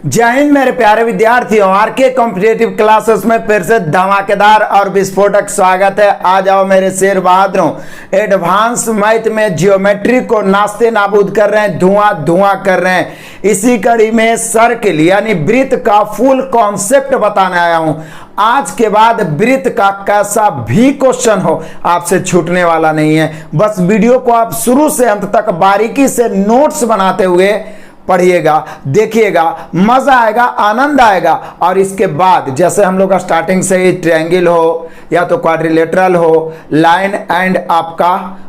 जय हिंद मेरे प्यारे विद्यार्थियों, आरके कॉम्पिटिटिव क्लासेस में फिर से धमाकेदार और विस्फोटक स्वागत है। आ जाओ मेरे शेर बहादुरों, एडवांस मैथ में जियोमेट्री को नास्ते नाबूद कर रहे हैं, धुआं धुआं कर रहे हैं। इसी कड़ी में सर्किल यानी वृत्त का फुल कॉन्सेप्ट बताने आया हूं। आज के बाद वृत्त का कैसा भी क्वेश्चन हो आपसे छूटने वाला नहीं है। बस वीडियो को आप शुरू से अंत तक बारीकी से नोट्स बनाते हुए पढ़िएगा, देखिएगा, मजा आएगा, आनंद आएगा। और इसके बाद जैसे हम लोग का स्टार्टिंग से ही ट्रायंगल हो या तो क्वाड्रिलेटरल हो, लाइन एंड आपका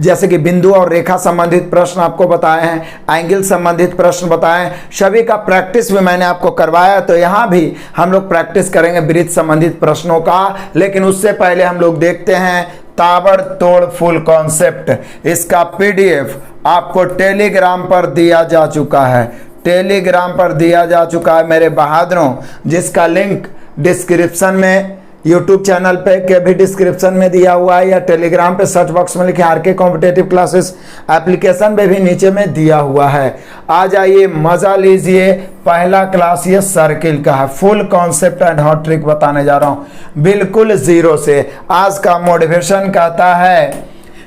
जैसे कि बिंदु और रेखा संबंधित प्रश्न आपको बताए हैं, एंगल संबंधित प्रश्न बताए हैं, सभी का प्रैक्टिस भी मैंने आपको करवाया। तो यहाँ भी हम लोग प्रैक्टिस करेंगे वृत्त संबंधित प्रश्नों का। लेकिन उससे पहले हम लोग देखते हैं ताबड़तोड़ फुल कॉन्सेप्ट। इसका पीडीएफ आपको टेलीग्राम पर दिया जा चुका है, टेलीग्राम पर दिया जा चुका है मेरे बहादुरों, जिसका लिंक डिस्क्रिप्शन में यूट्यूब चैनल पे के भी डिस्क्रिप्शन में दिया हुआ है, या टेलीग्राम पे सर्च बॉक्स में लिखे आरके कॉम्पिटिटिव क्लासेस एप्लीकेशन पे भी नीचे में दिया हुआ है। आ जाइए, मजा लीजिए। पहला क्लास ये सर्किल का है, full concept and hot trick बताने जा रहा हूं बिल्कुल जीरो से। आज का मोटिवेशन कहता है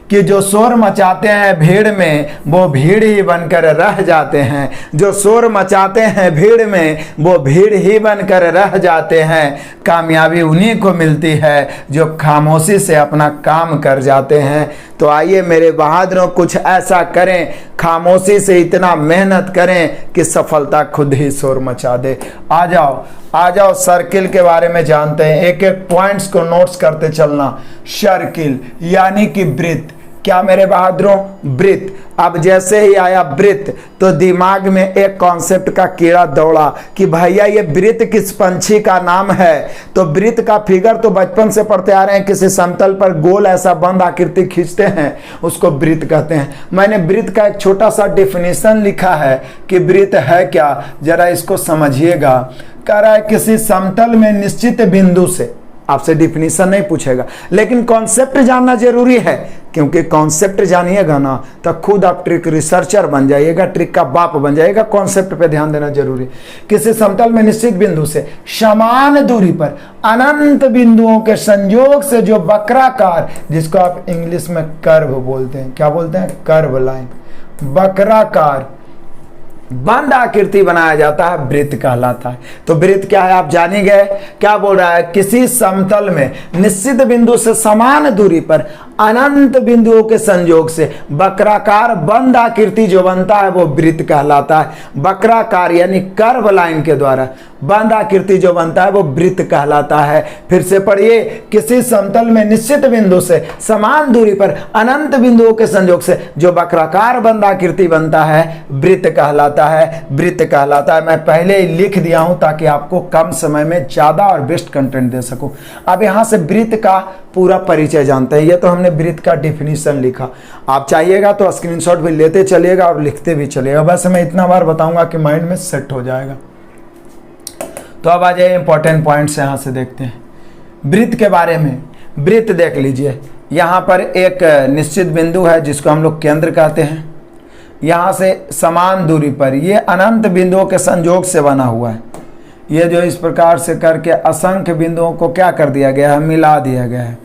कि जो शोर मचाते हैं भीड़ में वो भीड़ ही बनकर रह जाते हैं, जो शोर मचाते हैं भीड़ में वो भीड़ ही बनकर रह जाते हैं। कामयाबी उन्हीं को मिलती है जो खामोशी से अपना काम कर जाते हैं। तो आइए मेरे बहादुरों, कुछ ऐसा करें, खामोशी से इतना मेहनत करें कि सफलता खुद ही शोर मचा दे। आ जाओ आ जाओ, सर्किल के बारे में जानते हैं। एक एक पॉइंट्स को नोट्स करते चलना। सर्किल यानी कि वृत्त। क्या मेरे बहादुरों? वृत्त। अब जैसे ही आया वृत्त तो दिमाग में एक कॉन्सेप्ट का कीड़ा दौड़ा कि भैया ये वृत्त किस पंछी का नाम है। तो वृत्त का फिगर तो बचपन से पढ़ते आ रहे हैं, किसी समतल पर गोल ऐसा बंद आकृति खींचते हैं उसको वृत्त कहते हैं। मैंने वृत्त का एक छोटा सा डेफिनेशन लिखा है कि वृत्त है क्या, जरा इसको समझिएगा। कह रहा है किसी समतल में निश्चित बिंदु से, आपसे डिफिनीशन नहीं पूछेगा लेकिन कॉन्सेप्ट जानना जरूरी है, क्योंकि कॉन्सेप्ट जानिएगा ना तो खुद आप ट्रिक रिसर्चर बन जाइएगा, ट्रिक का बाप बन जाइएगा। कॉन्सेप्ट पे ध्यान देना जरूरी। किसी समतल में निश्चित बिंदु से समान दूरी पर अनंत बिंदुओं के संयोग से जो वक्राकार, जिसको आप इंग्लिश में कर्व बोलते हैं, क्या बोलते हैं? कर्व लाइन, वक्राकार बंद आकृति बनाया जाता है, वृत्त कहलाता है। तो वृत्त क्या है आप जान ही गए। क्या बोल रहा है? किसी समतल में निश्चित बिंदु से समान दूरी पर अनंत बिंदुओं के संयोग से वक्राकार बंद आकृति जो बनता है वो वृत्त कहलाता है। वक्राकार यानी कर्व लाइन के द्वारा बंद आकृति जो बनता है वो वृत्त कहलाता है। फिर से पढ़िए, किसी समतल में निश्चित बिंदु से समान दूरी पर अनंत बिंदुओं के संयोग से जो वक्राकार बंद आकृति बनता है वृत्त कहलाता है, वृत्त कहलाता है। मैं पहले ही लिख दिया हूं ताकि आपको कम समय में ज्यादा और बेस्ट कंटेंट दे सकूं। अब यहां से वृत्त का पूरा परिचय जानते हैं। ये तो हमने वृत्त का डिफिनीशन लिखा, आप चाहिएगा तो स्क्रीनशॉट भी लेते चलिएगा और लिखते भी चलिएगा। बस मैं इतना बार बताऊंगा कि माइंड में सेट हो जाएगा। तो अब आ जाइए इंपॉर्टेंट पॉइंट्स यहां से देखते हैं वृत्त के बारे में। वृत्त देख लीजिए, यहां पर एक निश्चित बिंदु है जिसको हम लोग केंद्र कहते हैं। यहां से समान दूरी पर ये अनंत बिंदुओं के संयोग से बना हुआ है। ये जो इस प्रकार से करके असंख्य बिंदुओं को क्या कर दिया गया है? मिला दिया गया है।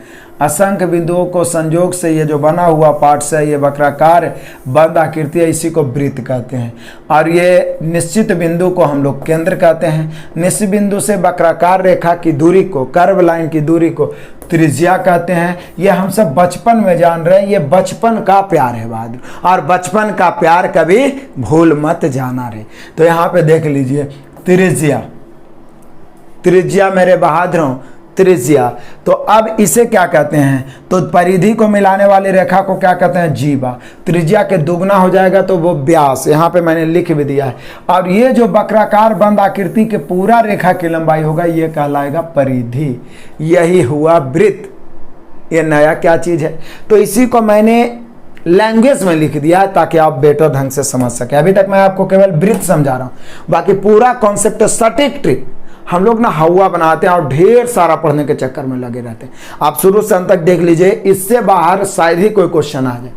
असंख्य बिंदुओं को संयोग से ये जो बना हुआ पार्ट से ये वक्राकार बंद आकृति है, इसी को वृत्त कहते हैं। और ये निश्चित बिंदु को हम लोग केंद्र कहते हैं। निश्चित बिंदु से वक्राकार रेखा की दूरी को, कर्व लाइन की दूरी को त्रिज्या कहते हैं। ये हम सब बचपन में जान रहे हैं, ये बचपन का प्यार है बहादुर, और बचपन का प्यार कभी भूल मत जाना रे। तो यहाँ पे देख लीजिए त्रिज्या, त्रिज्या मेरे बहादुरों, त्रिज्या। तो अब इसे क्या कहते हैं? तो परिधि को मिलाने वाली रेखा को क्या कहते हैं? जीवा। त्रिज्या के दुगना हो जाएगा तो वो व्यास, यहाँ पे मैंने लिख भी दिया है। और ये जो वक्राकार बंद आकृति के पूरा रेखा की लंबाई होगा ये कहलाएगा परिधि। यही हुआ वृत्त। ये नया क्या चीज है? तो इसी को मैंने लैंग्वेज में लिख दिया है ताकि आप बेटर ढंग से समझ सके। अभी तक मैं आपको केवल वृत्त समझा रहा हूं, बाकी पूरा कॉन्सेप्ट सटीक ट्रिक हम लोग ना हवा बनाते हैं और ढेर सारा पढ़ने के चक्कर में लगे रहते हैं। आप शुरू से अंत तक देख लीजिए, इससे बाहर शायद ही कोई क्वेश्चन आ जाए।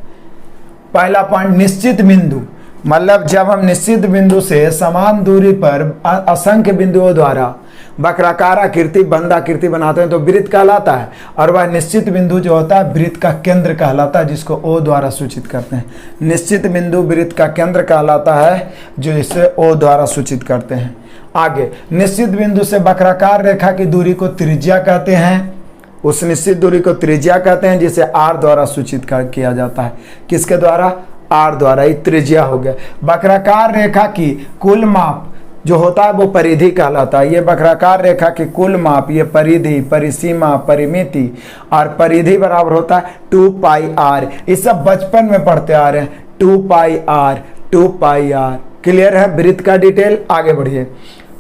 पहला पॉइंट, निश्चित बिंदु। मतलब जब हम निश्चित बिंदु से समान दूरी पर असंख्य बिंदुओं द्वारा वक्राकार आकृति बंद आकृति बनाते हैं तो वृत्त कहलाता है, और वह निश्चित बिंदु जो होता है वृत्त का केंद्र कहलाता है, जिसको ओ द्वारा सूचित करते हैं। निश्चित बिंदु वृत्त का केंद्र कहलाता है, जो इसे ओ द्वारा सूचित करते हैं। आगे, निश्चित बिंदु से वक्राकार रेखा की दूरी को त्रिज्या कहते हैं। उस निश्चित दूरी को त्रिज्या कहते हैं, जिसे आर द्वारा सूचित किया जाता है। किसके द्वारा? आर द्वारा। ये त्रिज्या हो गया। वक्राकार रेखा की कुल माप जो होता है वो परिधि कहलाता है। ये वक्राकार रेखा की कुल माप, ये परिधि, परिसीमा, परिमिति और परिधि बराबर होता है 2 पाई आर। ये सब बचपन में पढ़ते आ रहे हैं। 2 पाई आर, 2 पाई आर। क्लियर है? वृत्त का डिटेल। आगे बढ़िए।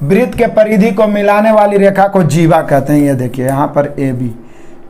वृत्त के परिधि को मिलाने वाली रेखा को जीवा कहते हैं। ये देखिए यहाँ पर ए बी,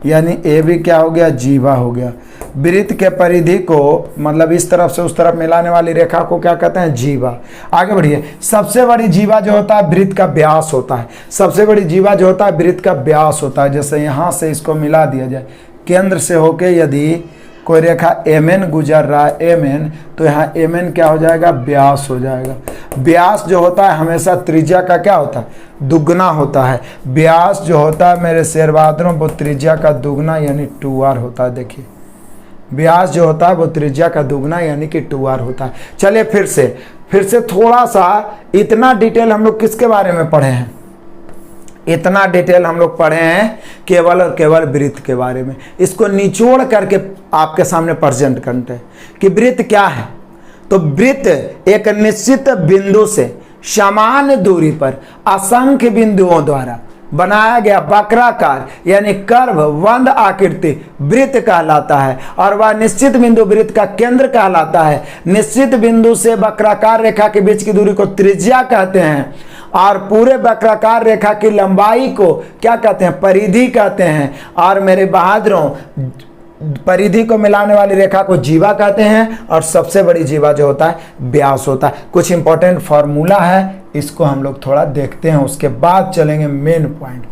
यानी ए बी क्या हो गया? जीवा हो गया। वृत्त के परिधि को मतलब इस तरफ से उस तरफ मिलाने वाली रेखा को क्या कहते हैं? जीवा। आगे बढ़िए। सबसे बड़ी जीवा जो होता है वृत्त का व्यास होता है। सबसे बड़ी जीवा जो होता है वृत्त का व्यास होता है। जैसे यहाँ से इसको मिला दिया जाए, केंद्र से होके यदि कोई रेखा एम गुजर रहा है, एम, तो यहाँ एम क्या हो जाएगा? व्यास हो जाएगा। व्यास जो होता है हमेशा त्रिज्या का क्या होता है? दुगना होता है। व्यास जो होता है मेरे शेर बहादुरों वो त्रिज्या का दुगना यानी 2r होता है। देखिए, व्यास जो होता है वो त्रिज्या का दुगना यानी कि 2r होता है। चलिए फिर से थोड़ा सा, इतना डिटेल हम लोग किसके बारे में पढ़े हैं? इतना डिटेल हम लोग पढ़े हैं केवल और केवल वृत्त के बारे में। इसको निचोड़ करके आपके सामने प्रेजेंट करते हैं कि वृत्त क्या है। तो वृत्त एक निश्चित बिंदु से समान दूरी पर असंख्य बिंदुओं द्वारा बनाया गया वक्राकार यानी कर्व बंद आकृति वृत्त कहलाता है, और वह निश्चित बिंदु वृत्त का केंद्र कहलाता है। निश्चित बिंदु से वक्राकार रेखा के बीच की दूरी को त्रिज्या कहते हैं, और पूरे वक्राकार रेखा की लंबाई को क्या कहते हैं? परिधि कहते हैं। और मेरे बहादुरों, परिधि को मिलाने वाली रेखा को जीवा कहते हैं, और सबसे बड़ी जीवा जो होता है व्यास होता है। कुछ इंपॉर्टेंट फार्मूला है, इसको हम लोग थोड़ा देखते हैं, उसके बाद चलेंगे मेन पॉइंट।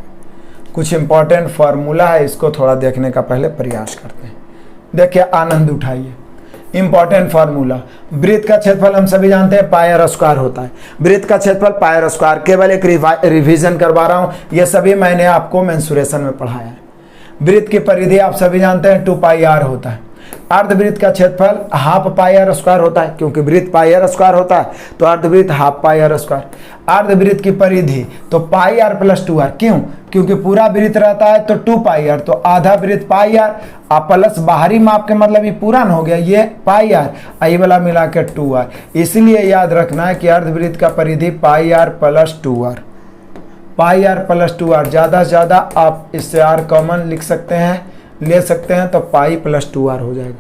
कुछ इंपॉर्टेंट फार्मूला है, इसको थोड़ा देखने का पहले प्रयास करते हैं। देखिए, आनंद उठाइए। इंपॉर्टेंट फार्मूला, वृत्त का क्षेत्रफल हम सभी जानते हैं पाई आर स्क्वायर होता है। वृत्त का क्षेत्रफल पाई आर स्क्वायर। केवल एक रिवीजन करवा रहा हूं, ये सभी मैंने आपको मेंसुरेशन में पढ़ाया है। वृत्त की परिधि आप सभी जानते हैं 2 पाई आर होता है। अर्धवृत्त का क्षेत्रफल हाफ पाई आर स्क्वायर होता है, क्योंकि वृत्त पाई आर स्क्वायर होता है तो अर्धवृत्त हाफ पाई आर स्क्वायर। अर्धवृत्त की परिधि तो पाई आर प्लस 2r। क्यों? क्योंकि पूरा वृत्त रहता है तो 2 पाई आर, तो आधा वृत्त पाई आर प्लस बाहरी माप के मतलब ये पूरा न हो गया, ये पाई आर, आई वाला मिला के 2r। इसलिए याद रखना है कि अर्धवृत्त का परिधि pi r plus 2r। Pi r plus 2r, ज़्यादा से ज़्यादा आप इससे r कॉमन लिख सकते हैं, ले सकते हैं, तो पाई प्लस 2r हो जाएगा।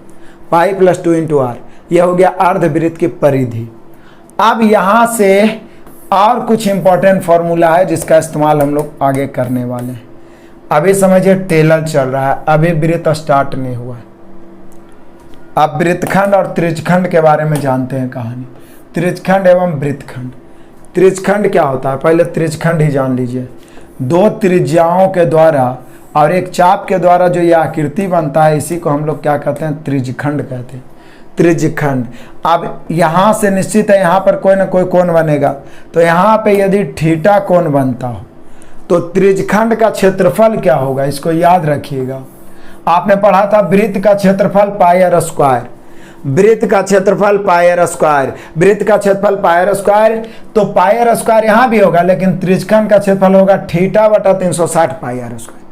पाई प्लस 2 इंटू आर, यह हो गया अर्धवृत्त की परिधि। अब यहाँ से और कुछ इंपॉर्टेंट फॉर्मूला है जिसका इस्तेमाल हम लोग आगे करने वाले हैं। अभी समझिए टेलर चल रहा है, अभी वृत्त स्टार्ट नहीं हुआ है। अब वृत्तखंड और त्रिज्यखंड के बारे में जानते हैं कहानी। त्रिज्यखंड एवं वृत्तखंड। त्रिज्यखंड क्या होता है? पहले त्रिज्यखंड ही जान लीजिए। 2 त्रिज्याओं के द्वारा और एक चाप के द्वारा जो यह आकृति बनता है, इसी को हम लोग क्या कहते हैं? त्रिज्यखंड कहते हैं। त्रिज्यखंड। अब यहाँ से निश्चित है यहाँ पर कोई ना कोई कोण बनेगा, तो यहाँ पे यदि थीटा कोण बनता हो तो त्रिज्यखंड का क्षेत्रफल क्या होगा? इसको याद रखिएगा। आपने पढ़ा था वृत्त का क्षेत्रफल पाई आर स्क्वायर। वृत्त का क्षेत्रफल पाई आर स्क्वायर, वृत्त का क्षेत्रफल पाई आर स्क्वायर, तो पाई आर स्क्वायर यहाँ भी होगा, लेकिन त्रिज्यखंड का क्षेत्रफल होगा थीटा बटा 360 पाई आर स्क्वायर।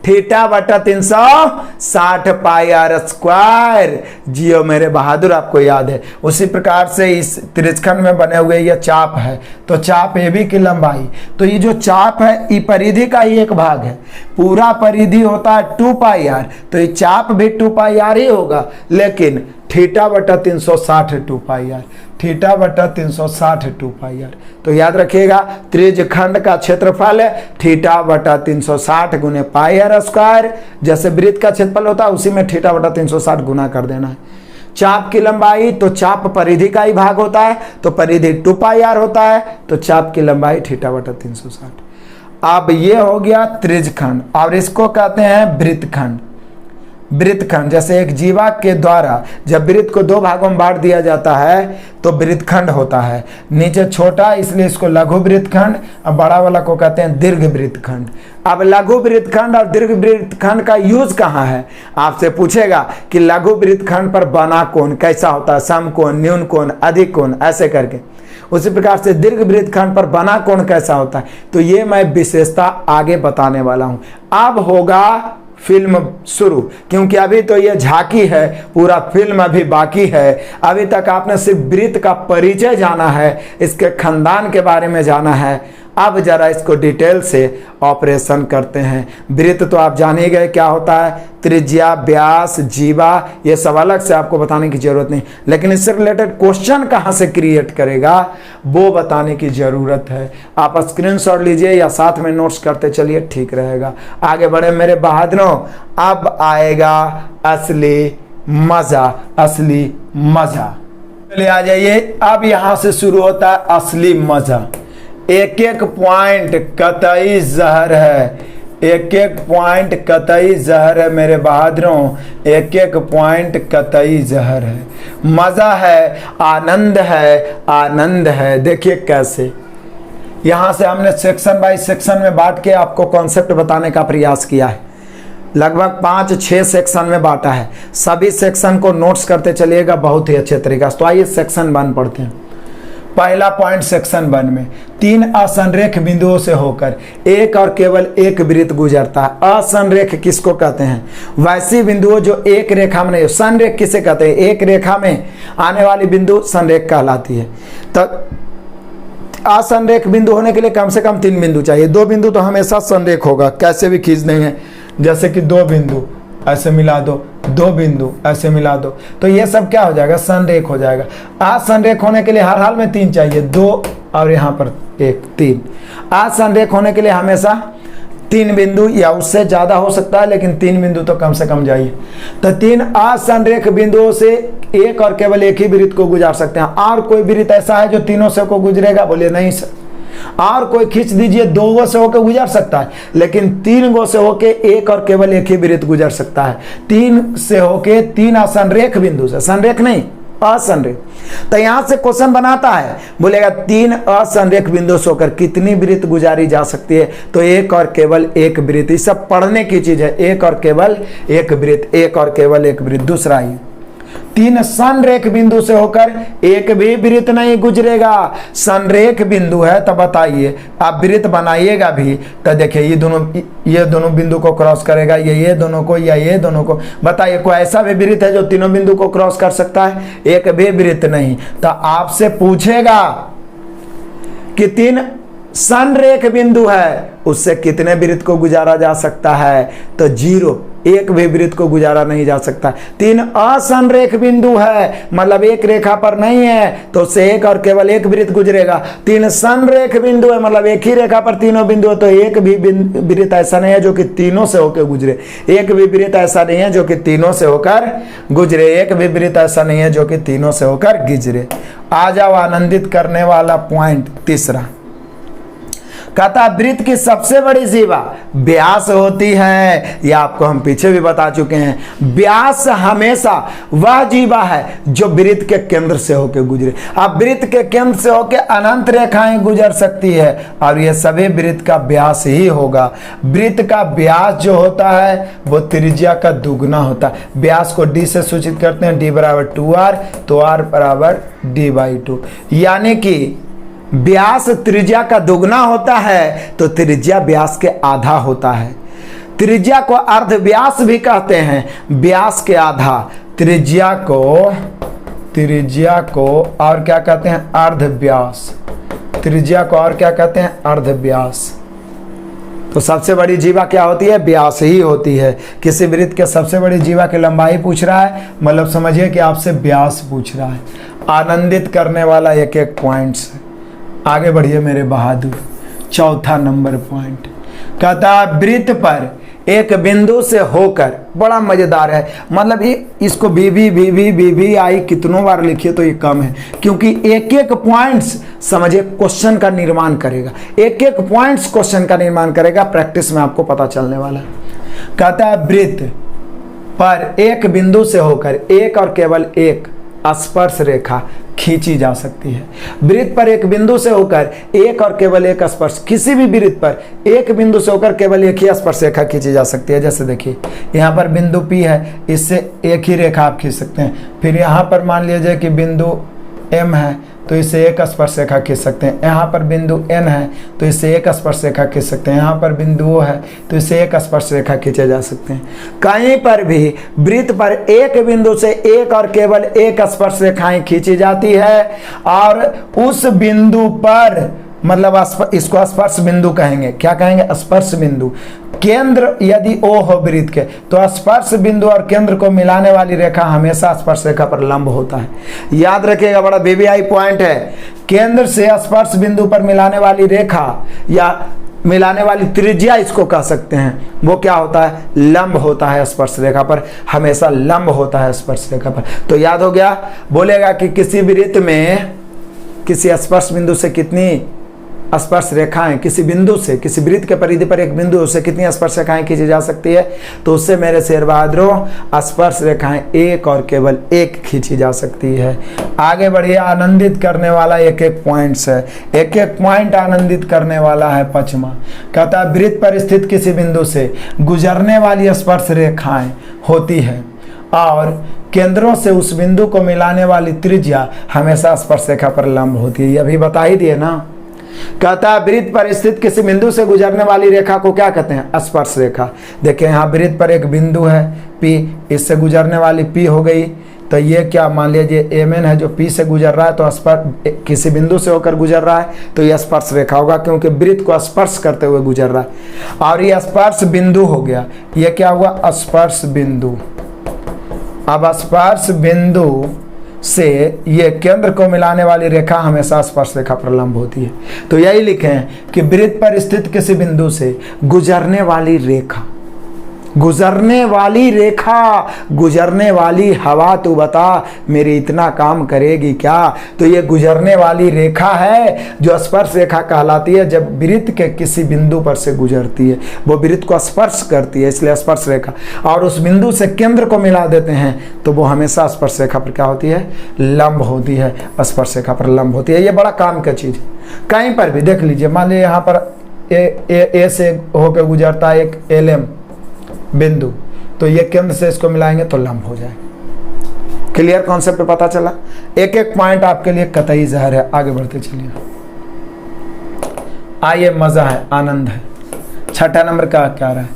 थीटा बटा 360 पाई आर स्क्वायर। जियो मेरे बहादुर, आपको याद है। उसी प्रकार से इस त्रिज्यखंड में बने हुए ये चाप है, तो चाप ए बी की लंबाई, तो ये जो चाप है ये परिधि का ही एक भाग है। पूरा परिधि होता है 2 पाई आर, तो ये चाप भी 2 पाई आर ही होगा, लेकिन थीटा बटा 360 2 पाई आर, थीटा बटा 360 2 पाई आर। तो याद रखिएगा, त्रिज्यखंड का क्षेत्रफल है थीटा बटा 360 गुने पाई आर स्क्वायर। जैसे वृत्त का क्षेत्रफल होता है उसी में थीटा बटा 360 गुना कर देना है। चाप की लंबाई, तो चाप परिधि का ही भाग होता है, तो परिधि 2 पाई आर होता है, तो चाप की लंबाई थीटा बटा 360। अब ये हो गया त्रिज्यखंड, और इसको कहते हैं वृत्तखंड। वृत्तखंड, जैसे एक जीवा के द्वारा जब वृत्त को दो भागों में बांट दिया जाता है तो वृत्तखंड होता है। नीचे छोटा इसलिए इसको लघु वृत्तखंड, और बड़ा वाला को कहते हैं दीर्घ वृत्तखंड। अब लघु वृत्तखंड और दीर्घ वृत्तखंड का यूज कहाँ है? आपसे पूछेगा कि लघु वृत्तखंड पर बना कोण कैसा होता है, समकोण, न्यून कोण, अधिक कोण, ऐसे करके। उसी प्रकार से दीर्घ वृत्तखंड पर बना कोण कैसा होता है, तो ये मैं विशेषता आगे बताने वाला हूं। अब होगा फिल्म शुरू, क्योंकि अभी तो ये झांकी है, पूरा फिल्म अभी बाकी है। अभी तक आपने सिर्फ वृत्त का परिचय जाना है, इसके खानदान के बारे में जाना है। अब जरा इसको डिटेल से ऑपरेशन करते हैं। वृत्त तो आप जान ही गए क्या होता है, त्रिज्या, व्यास, जीवा, ये सब अलग से आपको बताने की जरूरत नहीं, लेकिन इससे रिलेटेड क्वेश्चन कहाँ से क्रिएट करेगा वो बताने की जरूरत है। आप स्क्रीनशॉट लीजिए या साथ में नोट्स करते चलिए, ठीक रहेगा। आगे बढ़े मेरे बहादुरों, अब आएगा असली मजा, असली मजा। चलिए आ जाइए, अब यहां से शुरू होता है असली मजा। एक एक पॉइंट कतई जहर है, एक एक पॉइंट कतई जहर है मेरे बहादुरों, एक एक पॉइंट कतई जहर है। मजा है, आनंद है, आनंद है। देखिए कैसे यहां से हमने सेक्शन बाय सेक्शन में बांट के आपको कॉन्सेप्ट बताने का प्रयास किया है। लगभग 5-6 सेक्शन में बांटा है। सभी सेक्शन को नोट्स करते चलिएगा बहुत ही अच्छे तरीके से। तो आइए सेक्शन 1 पढ़ते हैं। पहला पॉइंट सेक्शन 1 में 3 असंरेख बिंदुओं से होकर एक और केवल एक वृत्त गुजरता है। असंरेख किसको कहते हैं? वैसी बिंदुओं जो एक रेखा में नहीं। संरेख किसे कहते हैं? एक रेखा में आने वाली बिंदु संरेख कहलाती है। तो असंरेख बिंदु होने के लिए कम से कम 3 बिंदु चाहिए। 2 बिंदु तो हमेशा संरेख होगा, कैसे भी खींच नहीं है। जैसे कि 2 बिंदु ऐसे मिला दो, 2 बिंदु ऐसे मिला दो, तो ये सब क्या हो जाएगा? संरेख हो जाएगा। असंरेख होने के लिए हर हाल में 3 चाहिए, 2 और यहाँ पर 1, 3। असंरेख होने के लिए हमेशा 3 बिंदु या उससे ज्यादा हो सकता है, लेकिन 3 बिंदु तो कम से कम चाहिए। तो 3 असंरेख बिंदुओं से एक और केवल एक ही वृत्त को गुजार सकते हैं। और कोई वृत्त ऐसा है जो तीनों से को गुजरेगा? बोलिए नहीं सर। और कोई खींच दीजिए, 2 गो से होकर गुजर सकता है, लेकिन 3 गो से होके एक और केवल एक ही वृत्त गुजर सकता है। 3 से होके 3 असंरेख बिंदु से, संरेख नहीं असंरेख। तो यहां से क्वेश्चन बनाता है, बोलेगा 3 असंरेख बिंदु से होकर कितनी वृत्त गुजारी जा सकती है? तो एक और केवल एक वृत्त। ये सब पढ़ने की चीज है। एक और केवल एक वृत्त, एक और केवल एक वृत्त। दूसरा ही 3 संरेख बिंदु से होकर एक भी वृत्त नहीं गुजरेगा। संरेख बिंदु है तो बताइए, आप वृत्त बनाइएगा भी तो देखिए ये दोनों बिंदु को क्रॉस करेगा, ये दोनों को, या ये दोनों को। बताइए कोई ऐसा भी वृत्त है जो तीनों बिंदु को क्रॉस कर सकता है? एक भी वृत्त नहीं। तो आपसे पूछेगा कि 3 संरेख बिंदु है, उससे कितने वृत्त को गुजारा जा सकता है? तो 0, एक भी वृत्त को गुजारा नहीं जा सकता। 3 असंरेख बिंदु है, मतलब एक रेखा पर नहीं है, तो उससे एक और केवल एक वृत्त गुजरेगा। 3 संरेख बिंदु है, मतलब एक ही रेखा पर तीनों बिंदु है, तो एक भी वृत्त ऐसा नहीं है जो कि तीनों से होकर गुजरे। एक भी वृत्त ऐसा नहीं है जो कि तीनों से होकर गुजरे। एक भी वृत्त ऐसा नहीं है जो कि तीनों से होकर गुजरे। आ जाओ आनंदित करने वाला पॉइंट तीसरा। कहता वृत्त की सबसे बड़ी जीवा व्यास होती है। यह आपको हम पीछे भी बता चुके हैं। व्यास हमेशा वह जीवा है जो वृत्त के केंद्र से होकर गुजरे। अब वृत्त के केंद्र से होकर अनंत रेखाएं गुजर सकती है, और यह सभी वृत्त का व्यास ही होगा। वृत्त का व्यास जो होता है वो त्रिज्या का दुगना होता है। व्यास को d से सूचित करते हैं, d = 2r, तो r = d/2। यानी कि व्यास त्रिज्या का दुगना होता है तो त्रिज्या व्यास के आधा होता है। त्रिज्या को अर्ध व्यास भी कहते हैं। व्यास के आधा, त्रिज्या को और क्या कहते हैं? अर्ध व्यास। त्रिज्या को और क्या कहते हैं? अर्ध व्यास। तो सबसे बड़ी जीवा क्या होती है? व्यास ही होती है। किसी वृत्त के सबसे बड़ी जीवा की लंबाई पूछ रहा है, मतलब समझिए कि आपसे व्यास पूछ रहा है। आनंदित करने वाला एक एक पॉइंट्स। आगे बढ़िए मेरे बहादुर। चौथा नंबर पॉइंट कहता वृत्त पर एक बिंदु से होकर, बड़ा मजेदार है। मतलब इसको भी आई कितनों बार लिखिए तो ये कम है, क्योंकि एक एक पॉइंट्स समझिए क्वेश्चन का निर्माण करेगा। एक एक पॉइंट्स क्वेश्चन का निर्माण करेगा। प्रैक्टिस में आपको पता चलने वाला है। कहता है वृत्त पर एक बिंदु से होकर एक और केवल एक स्पर्श रेखा खींची जा सकती है। वृत्त पर एक बिंदु से होकर एक और केवल एक स्पर्श, किसी भी वृत्त पर एक बिंदु से होकर केवल एक ही स्पर्श रेखा खींची जा सकती है। जैसे देखिए यहाँ पर बिंदु P है, इससे एक ही रेखा आप खींच सकते हैं। फिर यहाँ पर मान लीजिए कि बिंदु M है, तो इससे एक स्पर्श रेखा खींच सकते हैं। यहाँ पर बिंदु N है, तो इससे एक स्पर्श रेखा खींच सकते हैं। यहाँ पर बिंदु O है, तो इससे एक स्पर्श रेखा खींचे जा सकते हैं। कहीं पर भी वृत्त पर एक बिंदु से एक और केवल एक स्पर्श रेखाएं खींची जाती है और उस बिंदु पर मतलब इसको स्पर्श बिंदु कहेंगे। क्या कहेंगे? स्पर्श बिंदु। केंद्र यदि O हो वृत्त के, तो स्पर्श बिंदु और केंद्र को मिलाने वाली रेखा हमेशा स्पर्श रेखा पर लंब होता है। याद रखिएगा, बड़ा VVI पॉइंट है। केंद्र से स्पर्श बिंदु पर मिलाने वाली रेखा या मिलाने वाली त्रिज्या इसको कह सकते हैं, वो क्या होता है? लंब होता है स्पर्श रेखा पर, हमेशा लंब होता है स्पर्श रेखा पर। तो याद हो गया। बोलेगा कि किसी वृत्त में किसी स्पर्श बिंदु से कितनी स्पर्श रेखाएं, किसी बिंदु से, किसी वृत्त के परिधि पर एक बिंदु से कितनी स्पर्श रेखाएं खींची जा सकती है? तो उससे मेरे शेर बहादुरों स्पर्श रेखाएं एक और केवल एक खींची जा सकती है। आगे बढ़िए। आनंदित करने वाला एक एक पॉइंट्स है, एक एक पॉइंट आनंदित करने वाला है। पचमा कहता है वृत्त पर स्थित किसी बिंदु से गुजरने वाली स्पर्श रेखाएं होती है और केंद्रों से उस बिंदु को मिलाने वाली त्रिज्या हमेशा स्पर्श रेखा पर लंब होती है। ये अभी बता ही दिए ना। कहता है वृत्त पर स्थित किसी बिंदु से गुजरने वाली रेखा को क्या कहते हैं? स्पर्श रेखा। देखिए यहाँ वृत्त पर एक बिंदु है P, इससे गुजरने वाली P हो गई। तो ये क्या मान लीजिए MN है जो P से गुजर रहा है, तो स्पर्श किसी बिंदु से होकर गुजर रहा है, तो यह स्पर्श रेखा होगा क्योंकि वृत्त को स्पर्श करते हुए गुजर रहा है। और ये स्पर्श बिंदु हो गया। ये क्या हुआ? स्पर्श बिंदु। अब स्पर्श बिंदु से ये केंद्र को मिलाने वाली रेखा हमेशा स्पर्श रेखा पर लंब होती है। तो यही लिखें कि वृत्त पर स्थित किसी बिंदु से गुजरने वाली रेखा, गुजरने वाली रेखा, गुजरने वाली हवा तू बता मेरी इतना काम करेगी क्या? तो ये गुजरने वाली रेखा है जो स्पर्श रेखा कहलाती है जब वृत्त के किसी बिंदु पर से गुजरती है, वो वृत्त को स्पर्श करती है, इसलिए स्पर्श रेखा। और उस बिंदु से केंद्र को मिला देते हैं तो वो हमेशा स्पर्श रेखा पर क्या होती है? लंब होती है, स्पर्श रेखा पर लंब होती है। ये बड़ा काम का चीज। कहीं पर भी देख लीजिए, मान लीजिए यहाँ पर ए से होकर गुजरता है एक LM बिंदु, तो ये केंद्र से इसको मिलाएंगे तो लंब हो जाएगा। क्लियर कॉन्सेप्ट पता चला? एक एक पॉइंट आपके लिए कतई जहर है। आगे बढ़ते चलिए। आइए, मजा है, आनंद है। छठा नंबर का क्या रहा है?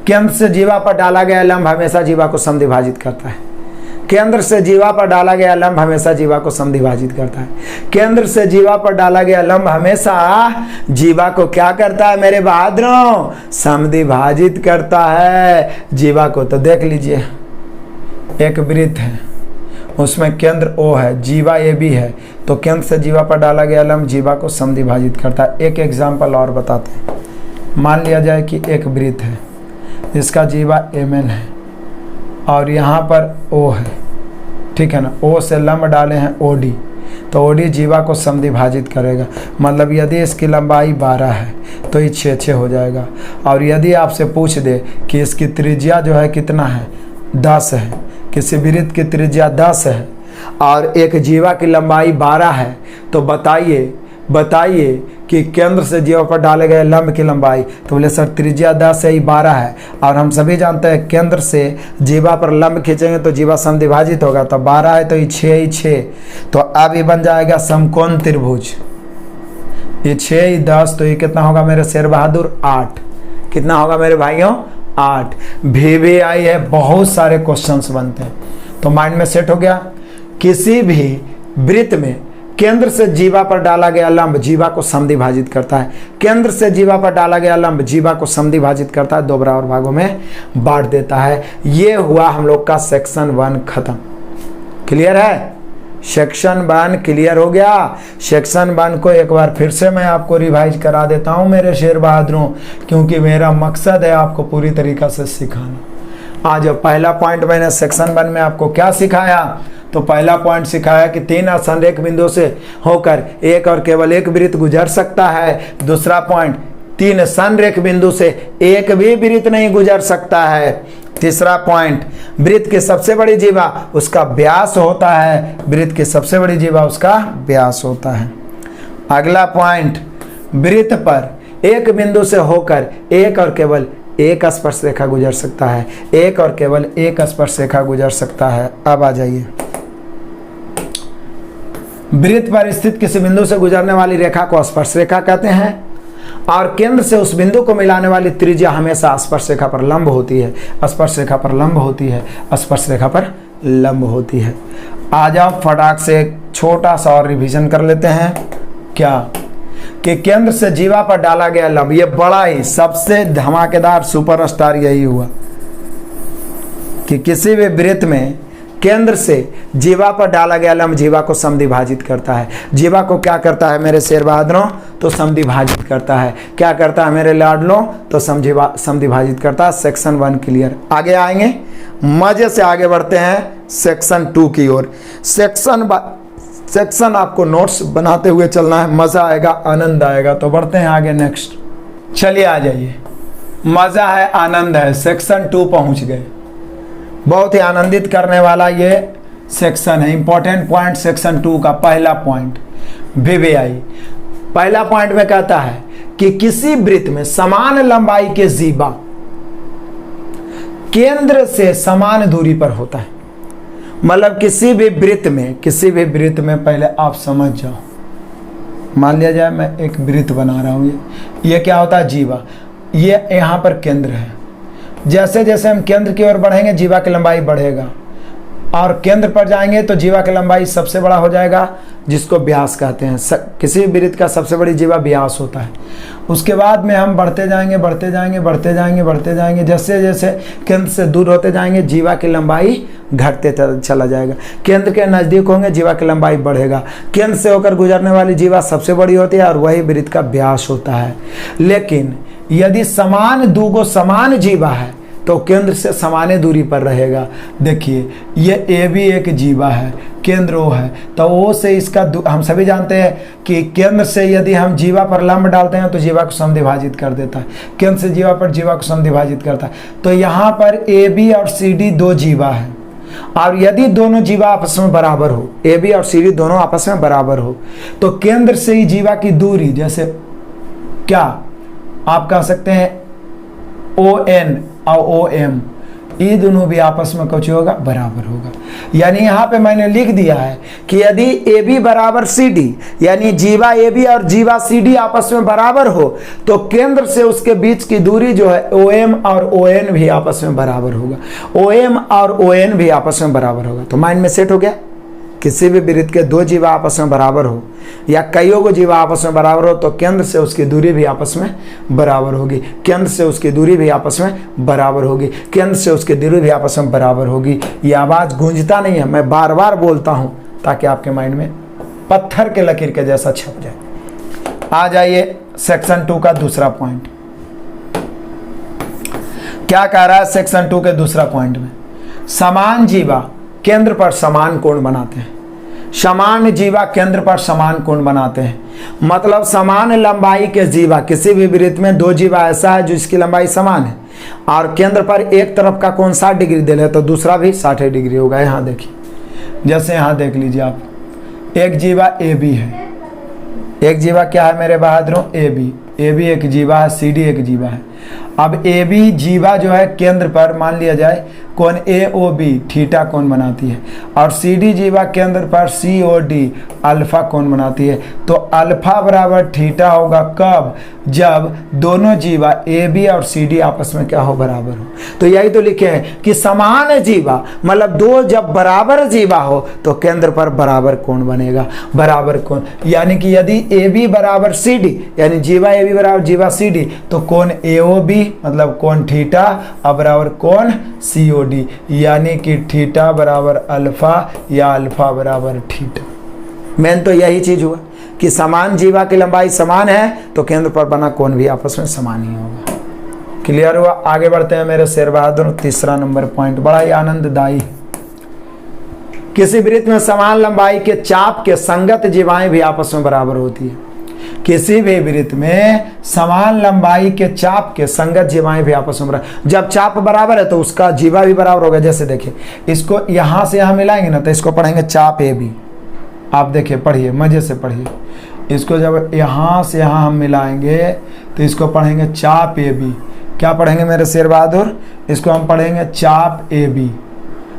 केंद्र से जीवा पर डाला गया लंब हमेशा जीवा को समद्विभाजित करता है। केंद्र से जीवा पर डाला गया लंब हमेशा जीवा को समद्विभाजित करता है। केंद्र से जीवा पर डाला गया लंब हमेशा जीवा को क्या करता है मेरे बहादुरों? समद्विभाजित करता है जीवा को। तो देख लीजिए, एक वृत्त है, उसमें केंद्र O है, जीवा AB है, तो केंद्र से जीवा पर डाला गया लंब जीवा को समद्विभाजित करता है। एक एग्जाम्पल और बताते हैं। मान लिया जाए कि एक वृत्त है, इसका जीवा MN है और यहाँ पर O है, ठीक है ना। O से लंब डाले हैं OD, तो OD जीवा को समद्विभाजित करेगा। मतलब यदि इसकी लंबाई 12 है तो ये 6 हो जाएगा। और यदि आपसे पूछ दे कि इसकी त्रिज्या जो है कितना है? 10 है। किसी वृत्त की त्रिज्या 10 है और एक जीवा की लंबाई 12 है, तो बताइए कि केंद्र से जीवा पर डाले गए लंब की लंबाई। तो बोले सर त्रिज्या 10 है, 12 है, और हम सभी जानते हैं केंद्र से जीवा पर लंब खींचेंगे तो जीवा समद्विभाजित होगा, तो 12 है तो ये 6 तो अब ये बन जाएगा समकोण त्रिभुज। ये 6 10, तो ये कितना होगा मेरे शेर बहादुर? 8। कितना होगा मेरे भाइयों? 8। VVI है, बहुत सारे क्वेश्चंस बनते हैं, तो माइंड में सेट हो गया। किसी भी वृत्त में केंद्र से जीवा पर डाला गया लंब जीवा को समद्विभाजित करता है। केंद्र से जीवा पर डाला गया लंब जीवा को समद्विभाजित करता है, 2 बराबर भागों में बांट देता है। ये हुआ हम लोग का सेक्शन 1 खत्म। क्लियर है? सेक्शन 1 क्लियर हो गया। सेक्शन 1 को एक बार फिर से मैं आपको रिवाइज करा देता हूं मेरे शेर बहादुरों, क्योंकि मेरा मकसद है आपको पूरी तरीका से सिखाना। आज पहला पॉइंट मैंने सेक्शन 1 में आपको क्या सिखाया? तो पहला पॉइंट सिखाया कि 3 असंरेख बिंदुओं से होकर एक और केवल एक वृत्त गुजर सकता है। दूसरा पॉइंट 3 संरेख बिंदु से एक भी वृत्त नहीं गुजर सकता है। तीसरा पॉइंट, वृत्त की सबसे बड़ी जीवा उसका व्यास होता है। वृत्त की सबसे बड़ी जीवा उसका व्यास होता है। अगला पॉइंट, वृत्त पर एक बिंदु से होकर एक और केवल एक स्पर्श रेखा गुजर सकता है। एक और केवल एक स्पर्श रेखा गुजर सकता है। अब आ जाइए, वृत्त पर स्थित किसी बिंदु से गुजरने वाली रेखा को स्पर्श रेखा कहते हैं और केंद्र से उस बिंदु को मिलाने वाली त्रिज्या हमेशा स्पर्श रेखा पर लंब होती है। स्पर्श रेखा पर लंब होती है। स्पर्श रेखा पर लंब होती है। आ जाओ फटाक से एक छोटा सा और रिवीजन कर लेते हैं। क्या कि केंद्र से जीवा पर डाला गया लंब, ये बड़ा ही सबसे धमाकेदार सुपरस्टार यही हुआ कि किसी भी वृत्त में केंद्र से जीवा पर डाला गया लंब जीवा को समद्विभाजित करता है। जीवा को क्या करता है मेरे शेर बहादुरों? तो समद्विभाजित करता है। क्या करता है मेरे लाडलों? तो समद्विभाजित करता है। Section 1 clear. आगे आएंगे, मजे से आगे बढ़ते हैं सेक्शन 2 की ओर। सेक्शन आपको नोट्स बनाते हुए चलना है, मजा आएगा, आनंद आएगा। तो बढ़ते हैं आगे नेक्स्ट। चलिए आ जाइए, मजा है, आनंद है, सेक्शन 2 पहुंच गए। बहुत ही आनंदित करने वाला ये सेक्शन है। इंपॉर्टेंट पॉइंट सेक्शन 2 का पहला पॉइंट VVI। पहला पॉइंट में कहता है कि किसी वृत्त में समान लंबाई के जीवा केंद्र से समान दूरी पर होता है। मतलब किसी भी वृत्त में पहले आप समझ जाओ, मान लिया जाए मैं एक वृत्त बना रहा हूं, ये क्या होता है? जीवा। ये यहां पर केंद्र है। जैसे जैसे हम केंद्र की ओर बढ़ेंगे जीवा की लंबाई बढ़ेगा और केंद्र पर जाएंगे तो जीवा की लंबाई सबसे बड़ा हो जाएगा, जिसको व्यास कहते हैं। किसी वृत्त का सबसे बड़ी जीवा व्यास होता है। उसके बाद में हम बढ़ते जाएंगे। जैसे जैसे केंद्र से दूर होते जाएंगे जीवा की लंबाई घटते चला जाएगा। केंद्र के नज़दीक होंगे जीवा की लंबाई बढ़ेगा। केंद्र से होकर गुजरने वाली जीवा सबसे बड़ी होती है और वही वृत्त का व्यास होता है। लेकिन यदि समान जीवा है तो केंद्र से समान दूरी पर रहेगा। देखिए ये ए भी एक जीवा है, केंद्र O है, तो O से इसका हम सभी जानते हैं कि केंद्र से यदि हम जीवा पर लंब डालते हैं तो जीवा को समद्विभाजित कर देता है। केंद्र से जीवा पर जीवा को समद्विभाजित करता है। तो यहाँ पर AB और CD 2 जीवा है और यदि दोनों जीवा आपस में बराबर हो, AB और CD दोनों आपस में बराबर हो, तो केंद्र से ही जीवा की दूरी, जैसे क्या आप कह सकते हैं ON और OM, ये दोनों भी आपस में कुछ होगा, बराबर होगा। यानी यहाँ पे मैंने लिख दिया है कि यदि AB बराबर CD, यानी जीवा AB और जीवा CD आपस में बराबर हो तो केंद्र से उसके बीच की दूरी जो है OM और ON भी आपस में बराबर होगा। OM और ON भी आपस में बराबर होगा। तो माइंड में सेट हो गया। किसी भी वृत्त के 2 जीवा आपस में बराबर हो या कईयों को जीवा आपस में बराबर हो तो केंद्र से उसकी दूरी भी आपस में बराबर होगी। केंद्र से उसकी दूरी भी आपस में बराबर होगी। केंद्र से उसकी दूरी भी आपस में बराबर होगी। ये आवाज़ गूंजता नहीं है, मैं बार बार बोलता हूँ ताकि आपके माइंड में पत्थर के लकीर के जैसा छप जाए। आ जाइए सेक्शन 2 का दूसरा पॉइंट। क्या कह रहा है सेक्शन 2 के दूसरा पॉइंट में? समान जीवा केंद्र पर समान कोण बनाते हैं। समान जीवा केंद्र पर समान कोण बनाते हैं। मतलब समान लंबाई के जीवा, किसी भी वृत्त में 2 जीवा ऐसा है जिसकी लंबाई समान है और केंद्र पर एक तरफ का कोण 60 डिग्री दे ले तो दूसरा भी 60 डिग्री होगा। यहाँ देखिए, जैसे यहाँ देख लीजिए आप, एक जीवा AB है। एक जीवा क्या है मेरे बहादुरों? AB एक जीवा है, CD एक जीवा है। अब AB जीवा जो है केंद्र पर मान लिया जाए कोण AOB थीटा कोण बनाती है और CD जीवा केंद्र पर COD अल्फा कोण बनाती है। तो अल्फा बराबर थीटा होगा कब? जब दोनों जीवा AB और CD आपस में क्या हो? बराबर हो। तो यही तो लिखे हैं कि समान जीवा मतलब 2 जब बराबर जीवा हो तो केंद्र पर बराबर कोण बनेगा। बराबर कोण यानी कि यदि AB बराबर CD, यानी जीवा AB बराबर जीवा CD, तो कोण AOB मतलब कोण थीटा और बराबर कोण COD, यानी कि थीटा बराबर अल्फा या अल्फा बराबर थीटा। मेन तो यही चीज हुआ कि समान जीवा की लंबाई समान है तो केंद्र पर बना कोण भी आपस में समान ही होगा। क्लियर हुआ? आगे बढ़ते हैं मेरे शेर बहादुर। तीसरा नंबर पॉइंट बड़ा ही आनंददायी है। किसी वृत्त में समान लंबाई के चाप के संगत जीवाएं भी आपस में बराबर होती है। किसी भी वृत्त में समान लंबाई के चाप के संगत जीवाएं भी आपस में बराबर। जब चाप बराबर है तो उसका जीवा भी बराबर होगा। जैसे देखिए, इसको यहाँ से यहाँ मिलाएंगे ना तो इसको पढ़ेंगे चाप ए बी। आप देखिए, पढ़िए, मजे से पढ़िए। इसको जब यहाँ से यहाँ हम मिलाएंगे तो इसको पढ़ेंगे चाप ए बी। क्या पढ़ेंगे मेरे शेर बहादुर? इसको हम पढ़ेंगे चाप ए बी,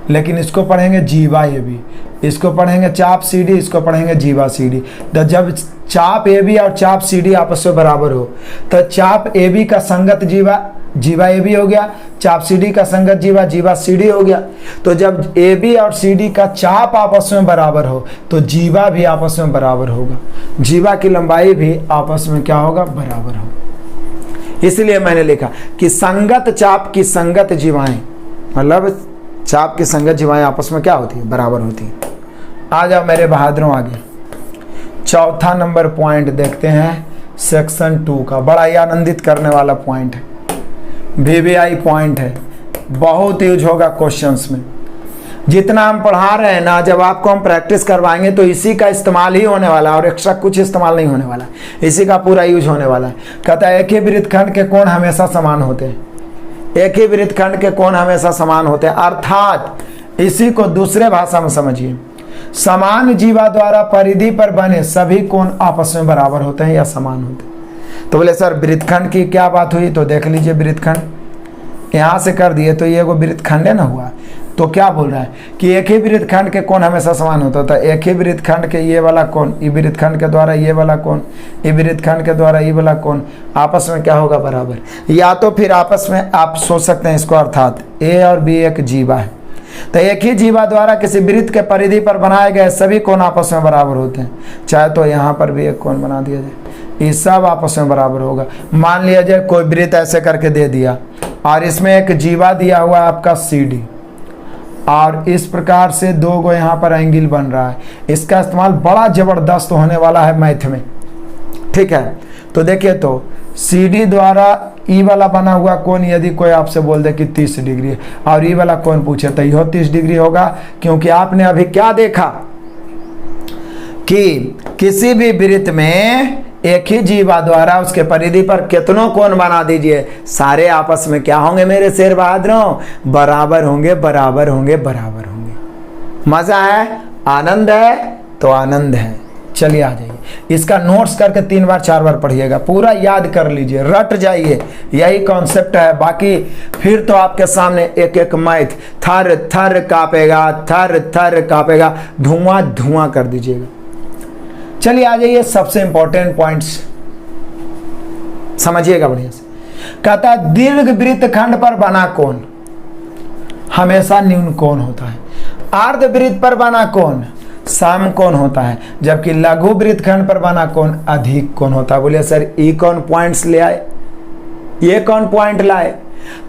लेकिन इसको पढ़ेंगे जीवा ए बी। इसको पढ़ेंगे चाप सी डी, इसको पढ़ेंगे जीवा सी डी। तो जब चाप ए बी और चाप सी डी आपस में बराबर हो तो चाप ए बी का संगत जीवा जीवा ए बी हो गया, चाप सी डी का संगत जीवा जीवा सी डी हो गया। तो जब ए बी और सी डी का चाप आपस में बराबर हो तो जीवा भी आपस में बराबर होगा, जीवा की लंबाई भी आपस में क्या होगा? बराबर होगा। इसलिए मैंने लिखा कि संगत चाप की संगत जीवाएं, मतलब चाप की संगत जीवाएं आपस में क्या होती है? बराबर होती है। आ जाओ मेरे बहादुरों आगे, चौथा नंबर पॉइंट देखते हैं सेक्शन 2 का। बड़ा ही आनंदित करने वाला पॉइंट है, VVI पॉइंट है, बहुत यूज होगा क्वेश्चंस में। जितना हम पढ़ा रहे हैं ना, जब आपको हम प्रैक्टिस करवाएंगे तो इसी का इस्तेमाल ही होने वाला है और एक्स्ट्रा कुछ इस्तेमाल नहीं होने वाला, इसी का पूरा यूज होने वाला है। कहता है एक ही वृत्तखंड के कोण हमेशा समान होते हैं, एक ही वृत्तखंड के कोण हमेशा समान होते हैं। अर्थात इसी को दूसरे भाषा में समझिए, समान जीवा द्वारा परिधि पर बने सभी कोण आपस में बराबर होते हैं या समान होते हैं। तो बोले सर वृत्तखंड की क्या बात हुई? तो देख लीजिए, वृत्तखंड यहाँ से कर दिए तो ये वो वृत्तखंड है ना हुआ। तो क्या बोल रहा है कि एक ही वृत्तखंड के कोण हमेशा समान होता था। एक ही वृत्तखंड के ये वाला कोण ई वृत्तखंड के द्वारा ये वाला कोण ई वृत्तखंड के द्वारा ये वाला कोण आपस में क्या होगा? बराबर। या तो फिर आपस में आप सोच सकते हैं इसको, अर्थात ए और बी एक जीवा है, तो एक ही जीवा द्वारा किसी वृत्त के परिधि पर बनाए गए सभी कोण आपस में बराबर होते हैं। चाहे तो यहाँ पर भी एक कोण बना दिया जाए, ये सब आपस में बराबर होगा। मान लिया जाए कोई वृत्त ऐसे करके दे दिया और इसमें एक जीवा दिया हुआ आपका सी डी, और इस प्रकार से दो गो यहाँ पर एंगल बन रहा है। इसका इस्तेमाल बड़ा जबरदस्त होने वाला है मैथ में, ठीक है। तो देखिए, तो सी डी द्वारा ई वाला बना हुआ कोण यदि कोई आपसे बोल दे कि 30 डिग्री है और ई वाला कोण पूछे तो यह 30 डिग्री होगा, क्योंकि आपने अभी क्या देखा कि किसी भी वृत्त में एक ही जीवा द्वारा उसके परिधि पर कितनों कोण बना दीजिए, सारे आपस में क्या होंगे मेरे शेर बहादुरों? बराबर होंगे, बराबर होंगे, बराबर होंगे। मजा है, आनंद है, तो आनंद है। चलिए आ जाइए, इसका नोट्स करके 3 बार 4 बार पढ़िएगा, पूरा याद कर लीजिए, रट जाइए, यही कॉन्सेप्ट है। बाकी फिर तो आपके सामने एक एक मैथ थर थर कांपेगा, थर थर कांपेगा, धुआं धुआं कर दीजिएगा। चलिए आ जाइए, सबसे इंपॉर्टेंट पॉइंट्स समझिएगा बढ़िया से। कहता है दीर्घ वृत्तखंड पर बना कोण हमेशा न्यून कोण होता है, अर्ध वृत्त पर बना कोण सम कोण होता है, जबकि लघु वृत्तखंड पर बना कोण अधिक कोण होता है। बोलिए सर ये कौन पॉइंट्स ले आए, ये कौन पॉइंट लाए?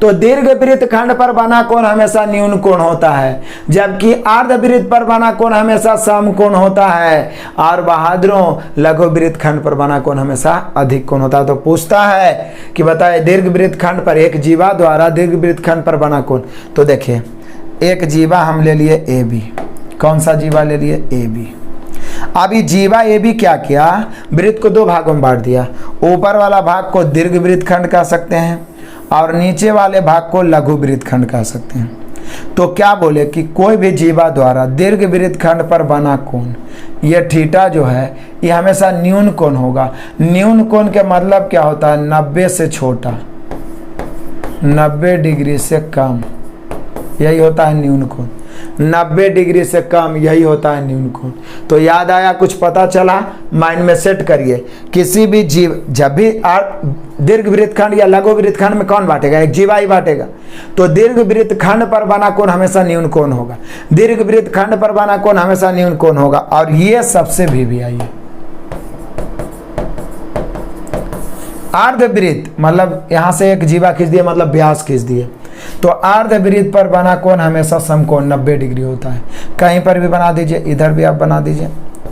तो दीर्घ वृत्तखंड पर बना कोण हमेशा न्यून कोण होता है, जबकि अर्ध वृत्त पर बना कोण हमेशा सम कोण होता है, और बहादुरों लघु वृत्तखंड पर बना कोण हमेशा अधिक कोण होता है। तो पूछता है कि बताए दीर्घ वृत्तखंड पर एक जीवा द्वारा दीर्घ वृत्तखंड पर बना कोण। तो देखिए, एक जीवा हम ले लिए ए बी। कौन सा जीवा ले लिए? A B. अभी जीवा ए बी क्या किया? वृत्त को 2 भागों में बांट दिया। ऊपर वाला भाग को दीर्घ वृत्तखंड कह सकते हैं और नीचे वाले भाग को लघु वृत्तखंड कह सकते हैं। तो क्या बोले कि कोई भी जीवा द्वारा दीर्घ वृत्तखंड पर बना कोण, ये थीटा जो है ये हमेशा न्यून कोण होगा। न्यून कोण के मतलब क्या होता है? 90 से छोटा, 90 डिग्री से कम, यही होता है न्यून कोण। 90 डिग्री से कम यही होता है न्यून कोण। तो याद आया, कुछ पता चला? माइंड में सेट करिए। किसी भी जीव जब भी दीर्घ वृत्तखंड या लघु वृत्तखंड में कौन बांटेगा? एक जीवा ही बांटेगा। तो दीर्घ वृत्तखंड पर बना कोण हमेशा न्यून कोण होगा, दीर्घ वृत्तखंड पर बना कोण हमेशा न्यून कोण होगा, और ये सबसे VVI है। अर्धवृत्त मतलब यहां से एक जीवा खींच दिए, मतलब व्यास खींच दिए। तो अर्धवृत्त पर बना कोण हमेशा समकोण 90 डिग्री होता है। कहीं पर भी बना दीजिए, इधर भी आप बना दीजिए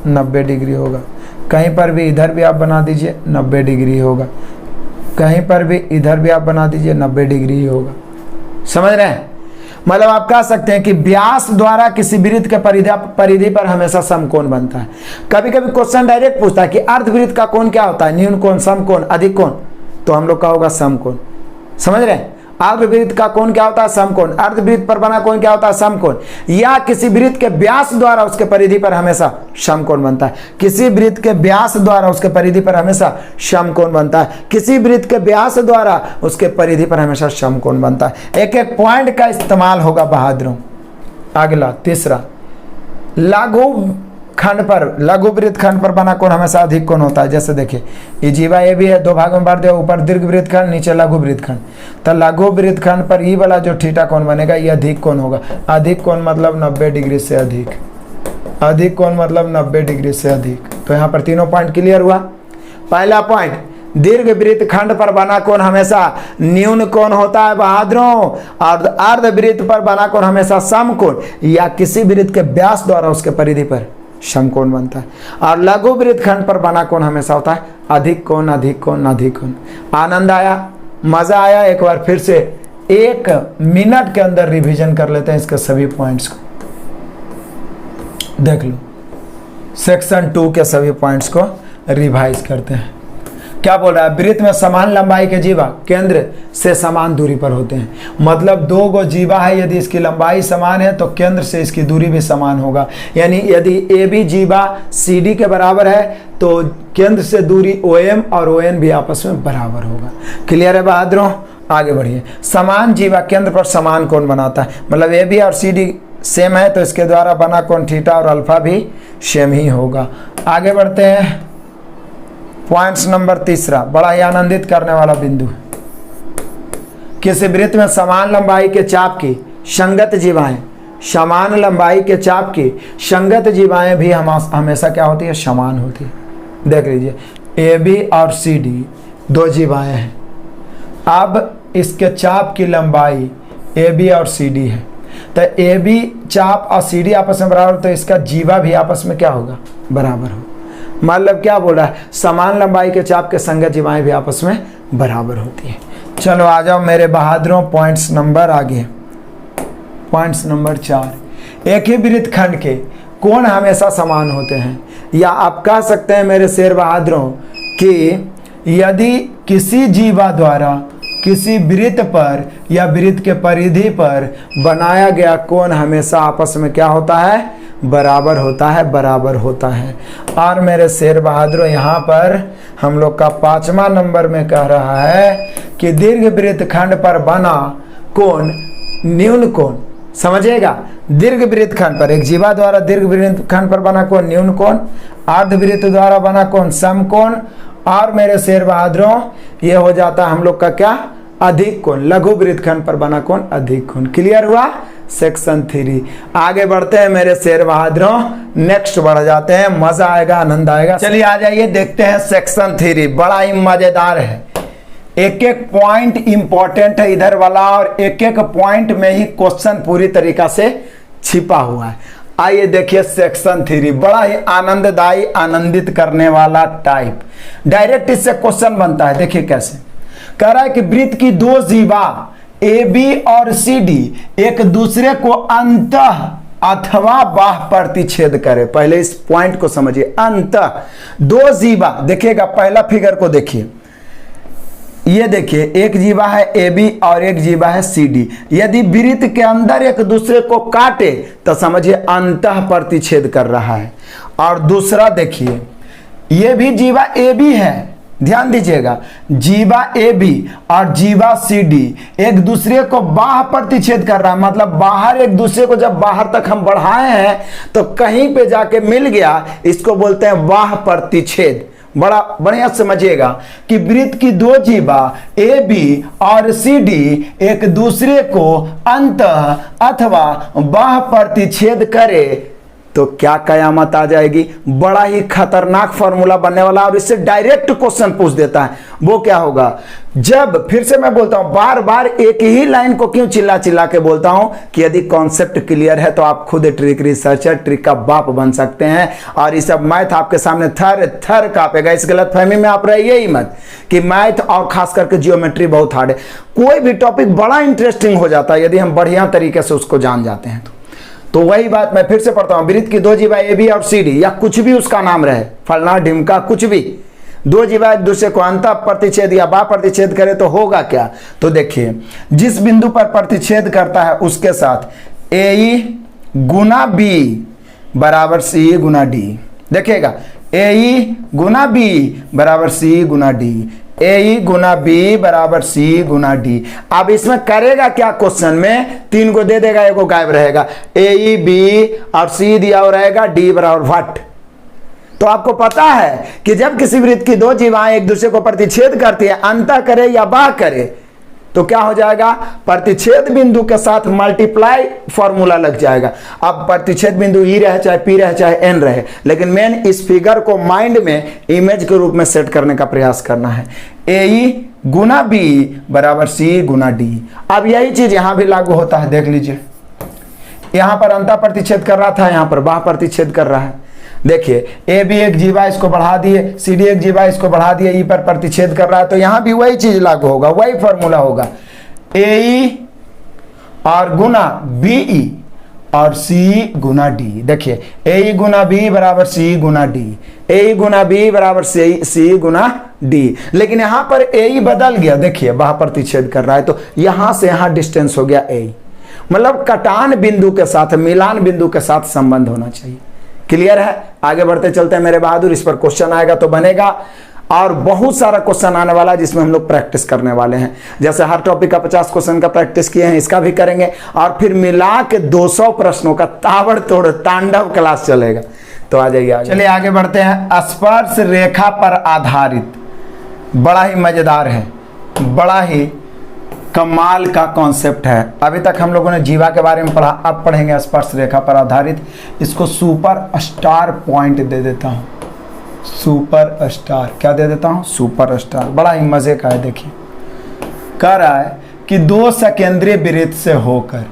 90 डिग्री होगा, कहीं पर भी इधर भी आप बना दीजिए 90 डिग्री होगा, कहीं पर भी इधर भी आप बना दीजिए 90 डिग्री ही होगा। समझ रहे हैं? मतलब आप कह सकते हैं कि व्यास द्वारा किसी वृत्त के परिधि पर हमेशा समकोण बनता है। कभी कभी क्वेश्चन डायरेक्ट पूछता है कि अर्धवृत्त का कोण क्या होता है, न्यून कोण, समकोण, अधिक कोण, तो हम लोग का होगा समकोण। समझ रहे हैं? अर्धवृत्त का कोण क्या होता है, समकोण। अर्धवृत्त पर बना कोण क्या होता है, समकोण। या किसी वृत्त के व्यास द्वारा उसके परिधि पर हमेशा समकोण बनता है। किसी वृत्त के व्यास द्वारा उसके परिधि पर हमेशा समकोण बनता है। किसी वृत्त के व्यास द्वारा उसके परिधि पर हमेशा समकोण बनता है। एक एक पॉइंट का इस्तेमाल होगा बहादुरों। अगला तीसरा, लघु खंड पर, लघु वृत्त खंड पर बना कोण हमेशा अधिक कोण होता है। जैसे देखिए ये जीवा ए भी है, दो भागों में बांट दिया, ऊपर दीर्घ वृत्त खंड, नीचे लघु वृत्त खंड। तो लघु वृत्त खंड पर ई वाला जो थीटा कोण बनेगा ये अधिक कोण होगा। अधिक कोण मतलब 90 डिग्री से अधिक। अधिक कोण मतलब 90 डिग्री से अधिक। तो यहाँ पर तीनों पॉइंट क्लियर हुआ। पहला पॉइंट, दीर्घ वृत्त खंड पर बना कोण हमेशा न्यून कोण होता है बहादुरों, और अर्ध वृत्त पर बना कोण हमेशा समकोण या किसी वृत्त के व्यास द्वारा उसके परिधि पर समकोण बनता है। और लघु वृत्त खंड पर बना कोण हमेशा होता है अधिक कोण, अधिक कोण, अधिक कोण। आनंद आया, मजा आया? एक बार फिर से 1 मिनट के अंदर रिवीजन कर लेते हैं इसके सभी पॉइंट्स को। देख लो, सेक्शन 2 के सभी पॉइंट्स को रिवाइज करते हैं। क्या बोल रहा है? वृत्त में समान लंबाई के जीवा केंद्र से समान दूरी पर होते हैं। मतलब 2 गो जीवा है, यदि इसकी लंबाई समान है तो केंद्र से इसकी दूरी भी समान होगा। यानी यदि ए बी जीवा सी डी के बराबर है तो केंद्र से दूरी OM और ON भी आपस में बराबर होगा। क्लियर है बहादुरों? आगे बढ़िए। समान जीवा केंद्र पर समान कोण बनाता है। मतलब ए बी और सी डी सेम है तो इसके द्वारा बना कोण थीटा और अल्फा भी सेम ही होगा। आगे बढ़ते हैं। पॉइंट्स नंबर तीसरा, बड़ा ही आनंदित करने वाला बिंदु है। किसी वृत्त में समान लंबाई के चाप की संगत जीवाएं, समान लंबाई के चाप की संगत जीवाएं भी हमेशा क्या होती है, समान होती है। देख लीजिए ए बी और सी डी 2 जीवाएं हैं। अब इसके चाप की लंबाई ए बी और सी डी है, तो ए बी चाप और सी डी आपस में बराबर, तो इसका जीवा भी आपस में क्या होगा, बराबर होगा। मतलब क्या बोल रहा है, समान लंबाई के चाप के संगत जीवाएं भी आपस में बराबर होती है। चलो आ जाओ मेरे बहादुरों, पॉइंट्स नंबर आगे। पॉइंट्स नंबर 4, एक ही वृत्त खंड के कोण हमेशा समान होते हैं। या आप कह सकते हैं मेरे शेर बहादुरों कि यदि किसी जीवा द्वारा किसी वृत्त पर या वृत्त के परिधि पर बनाया गया कोण हमेशा आपस में क्या होता है, बराबर होता है, बराबर होता है। और मेरे शेर बहादुर यहाँ पर हम लोग का 5वां नंबर में कह रहा है कि दीर्घ वृत्त खंड पर बना कोण न्यून कोण। समझिएगा, दीर्घ वृत्त खंड पर, एक जीवा द्वारा दीर्घ वृत्त खंड पर बना कोण न्यून कोण, अर्ध वृत्त द्वारा बना कोण समकोण, और मेरे शेर बहादुरों ये हो जाता है हम लोग का क्या, अधिक कोण। लघु वृत्त खंड पर बना कोण अधिक कोण। क्लियर हुआ? सेक्शन 3। आगे बढ़ते हैं मेरे शेर बहादुरों, नेक्स्ट बढ़ जाते हैं, मजा आएगा, आनंद आएगा। चलिए आ जाइए, देखते हैं सेक्शन 3। बड़ा ही मजेदार है, एक एक पॉइंट इंपॉर्टेंट है इधर वाला, और एक एक पॉइंट में ही क्वेश्चन पूरी तरीका से छिपा हुआ है। आइए देखिए सेक्शन 3, बड़ा ही आनंददायी, आनंदित करने वाला टाइप। डायरेक्ट इससे क्वेश्चन बनता है। देखिए कैसे कह रहा है कि वृत्त की 2 जीवा ए बी और सी डी एक दूसरे को अंतः अथवा बाह प्रतिच्छेद करे। पहले इस पॉइंट को समझिए, अंतः 2 जीवा। देखिएगा पहला फिगर को देखिए, ये देखिए एक जीवा है ए बी और एक जीवा है सी डी। यदि वृत्त के अंदर एक दूसरे को काटे तो समझिए अंतः प्रतिच्छेद कर रहा है। और दूसरा देखिए, ये भी जीवा ए बी है, ध्यान दीजिएगा, जीवा ए बी और जीवा सी डी एक दूसरे को बाह प्रतिच्छेद कर रहा है। मतलब बाहर एक दूसरे को जब बाहर तक हम बढ़ाए हैं तो कहीं पे जाके मिल गया, इसको बोलते हैं बाह प्रतिच्छेद। बड़ा बढ़िया समझिएगा कि वृत्त की 2 जीवा ए बी और सी डी एक दूसरे को अंतः अथवा बाह प्रतिच्छेद करे तो क्या कयामत आ जाएगी। बड़ा ही खतरनाक फॉर्मूला बनने वाला और इससे डायरेक्ट क्वेश्चन पूछ देता है। वो क्या होगा, जब, फिर से मैं बोलता हूं, बार बार एक ही लाइन को क्यों चिल्ला चिल्ला के बोलता हूं कि यदि कॉन्सेप्ट क्लियर है तो आप खुद ट्रिक रिसर्चर, ट्रिक का बाप बन सकते हैं और ये सब मैथ आपके सामने थर थर कांपेगा। इस गलतफहमी में आप रहिए ही मत कि मैथ और खास करके जियोमेट्री बहुत हार्ड है। कोई भी टॉपिक बड़ा इंटरेस्टिंग हो जाता है यदि हम बढ़िया तरीके से उसको जान जाते हैं तो वही बात मैं फिर से पढ़ता हूं, वृत्त की दो जीवा ए बी और सी डी या कुछ भी उसका नाम रहे, फलना ढिमका कुछ भी, दो जीवा एक दूसरे को अंतः प्रतिच्छेद या बा प्रतिच्छेद करे तो होगा क्या। तो देखिए, जिस बिंदु पर प्रतिच्छेद करता है उसके साथ ए गुना बी बराबर सी गुना डी। देखिएगा, ए गुना बी बराबर सी गुना डी, ए गुना बी बराबर सी गुना डी। अब इसमें करेगा क्या, क्वेश्चन में 3 को दे देगा, 1 को गायब रहेगा, ए बी और सी दिया हो रहेगा, डी बराबर व्हाट। तो आपको पता है कि जब किसी वृत्त की दो जीवाएं एक दूसरे को प्रतिच्छेद करती है, अंतः करे या बा करे, तो क्या हो जाएगा, प्रतिच्छेद बिंदु के साथ मल्टीप्लाई फॉर्मूला लग जाएगा। अब प्रतिच्छेद बिंदु ई रहे चाहे पी रहे चाहे एन रहे, लेकिन मेन इस फिगर को माइंड में इमेज के रूप में सेट करने का प्रयास करना है। ए गुना बी बराबर सी गुना डी। अब यही चीज यहां भी लागू होता है, देख लीजिए, यहां पर अंतः प्रतिच्छेद कर रहा था, यहां पर बाह प्रतिच्छेद कर रहा है। देखिए, ए बी एक जीवा, इसको बढ़ा दिए, सी डी एक जीवा, इसको बढ़ा दिए, ई पर प्रतिच्छेद कर रहा है, तो यहां भी वही चीज लागू होगा, वही फॉर्मूला होगा, ए और गुना बी और सी गुना डी। देखिए, ए गुना बी बराबर सी गुना डी, ए गुना बी बराबर सी गुना डी। लेकिन यहां पर ए बदल गया, देखिए बाह प्रतिच्छेद कर रहा है, तो यहां से यहां डिस्टेंस हो गया ए, मतलब कटान बिंदु के साथ, मिलान बिंदु के साथ संबंध होना चाहिए। क्लियर है, आगे बढ़ते चलते हैं मेरे बहादुर। इस पर क्वेश्चन आएगा तो बनेगा, और बहुत सारा क्वेश्चन आने वाला है जिसमें हम लोग प्रैक्टिस करने वाले हैं। जैसे हर टॉपिक का 50 क्वेश्चन का प्रैक्टिस किए हैं, इसका भी करेंगे, और फिर मिला के 200 प्रश्नों का ताबड़तोड़ तांडव क्लास चलेगा। तो आ जाइए, चलिए आगे बढ़ते हैं। स्पर्श रेखा पर आधारित, बड़ा ही मजेदार है, बड़ा ही कमाल का कॉन्सेप्ट है। अभी तक हम लोगों ने जीवा के बारे में पढ़ा, अब पढ़ेंगे स्पर्श रेखा पर आधारित। इसको सुपर स्टार पॉइंट दे देता हूं, सुपर स्टार, क्या दे देता हूं, सुपर स्टार। बड़ा ही मजे का है। देखिए, कह रहा है कि 2 सकेंद्रीय वृत्त से होकर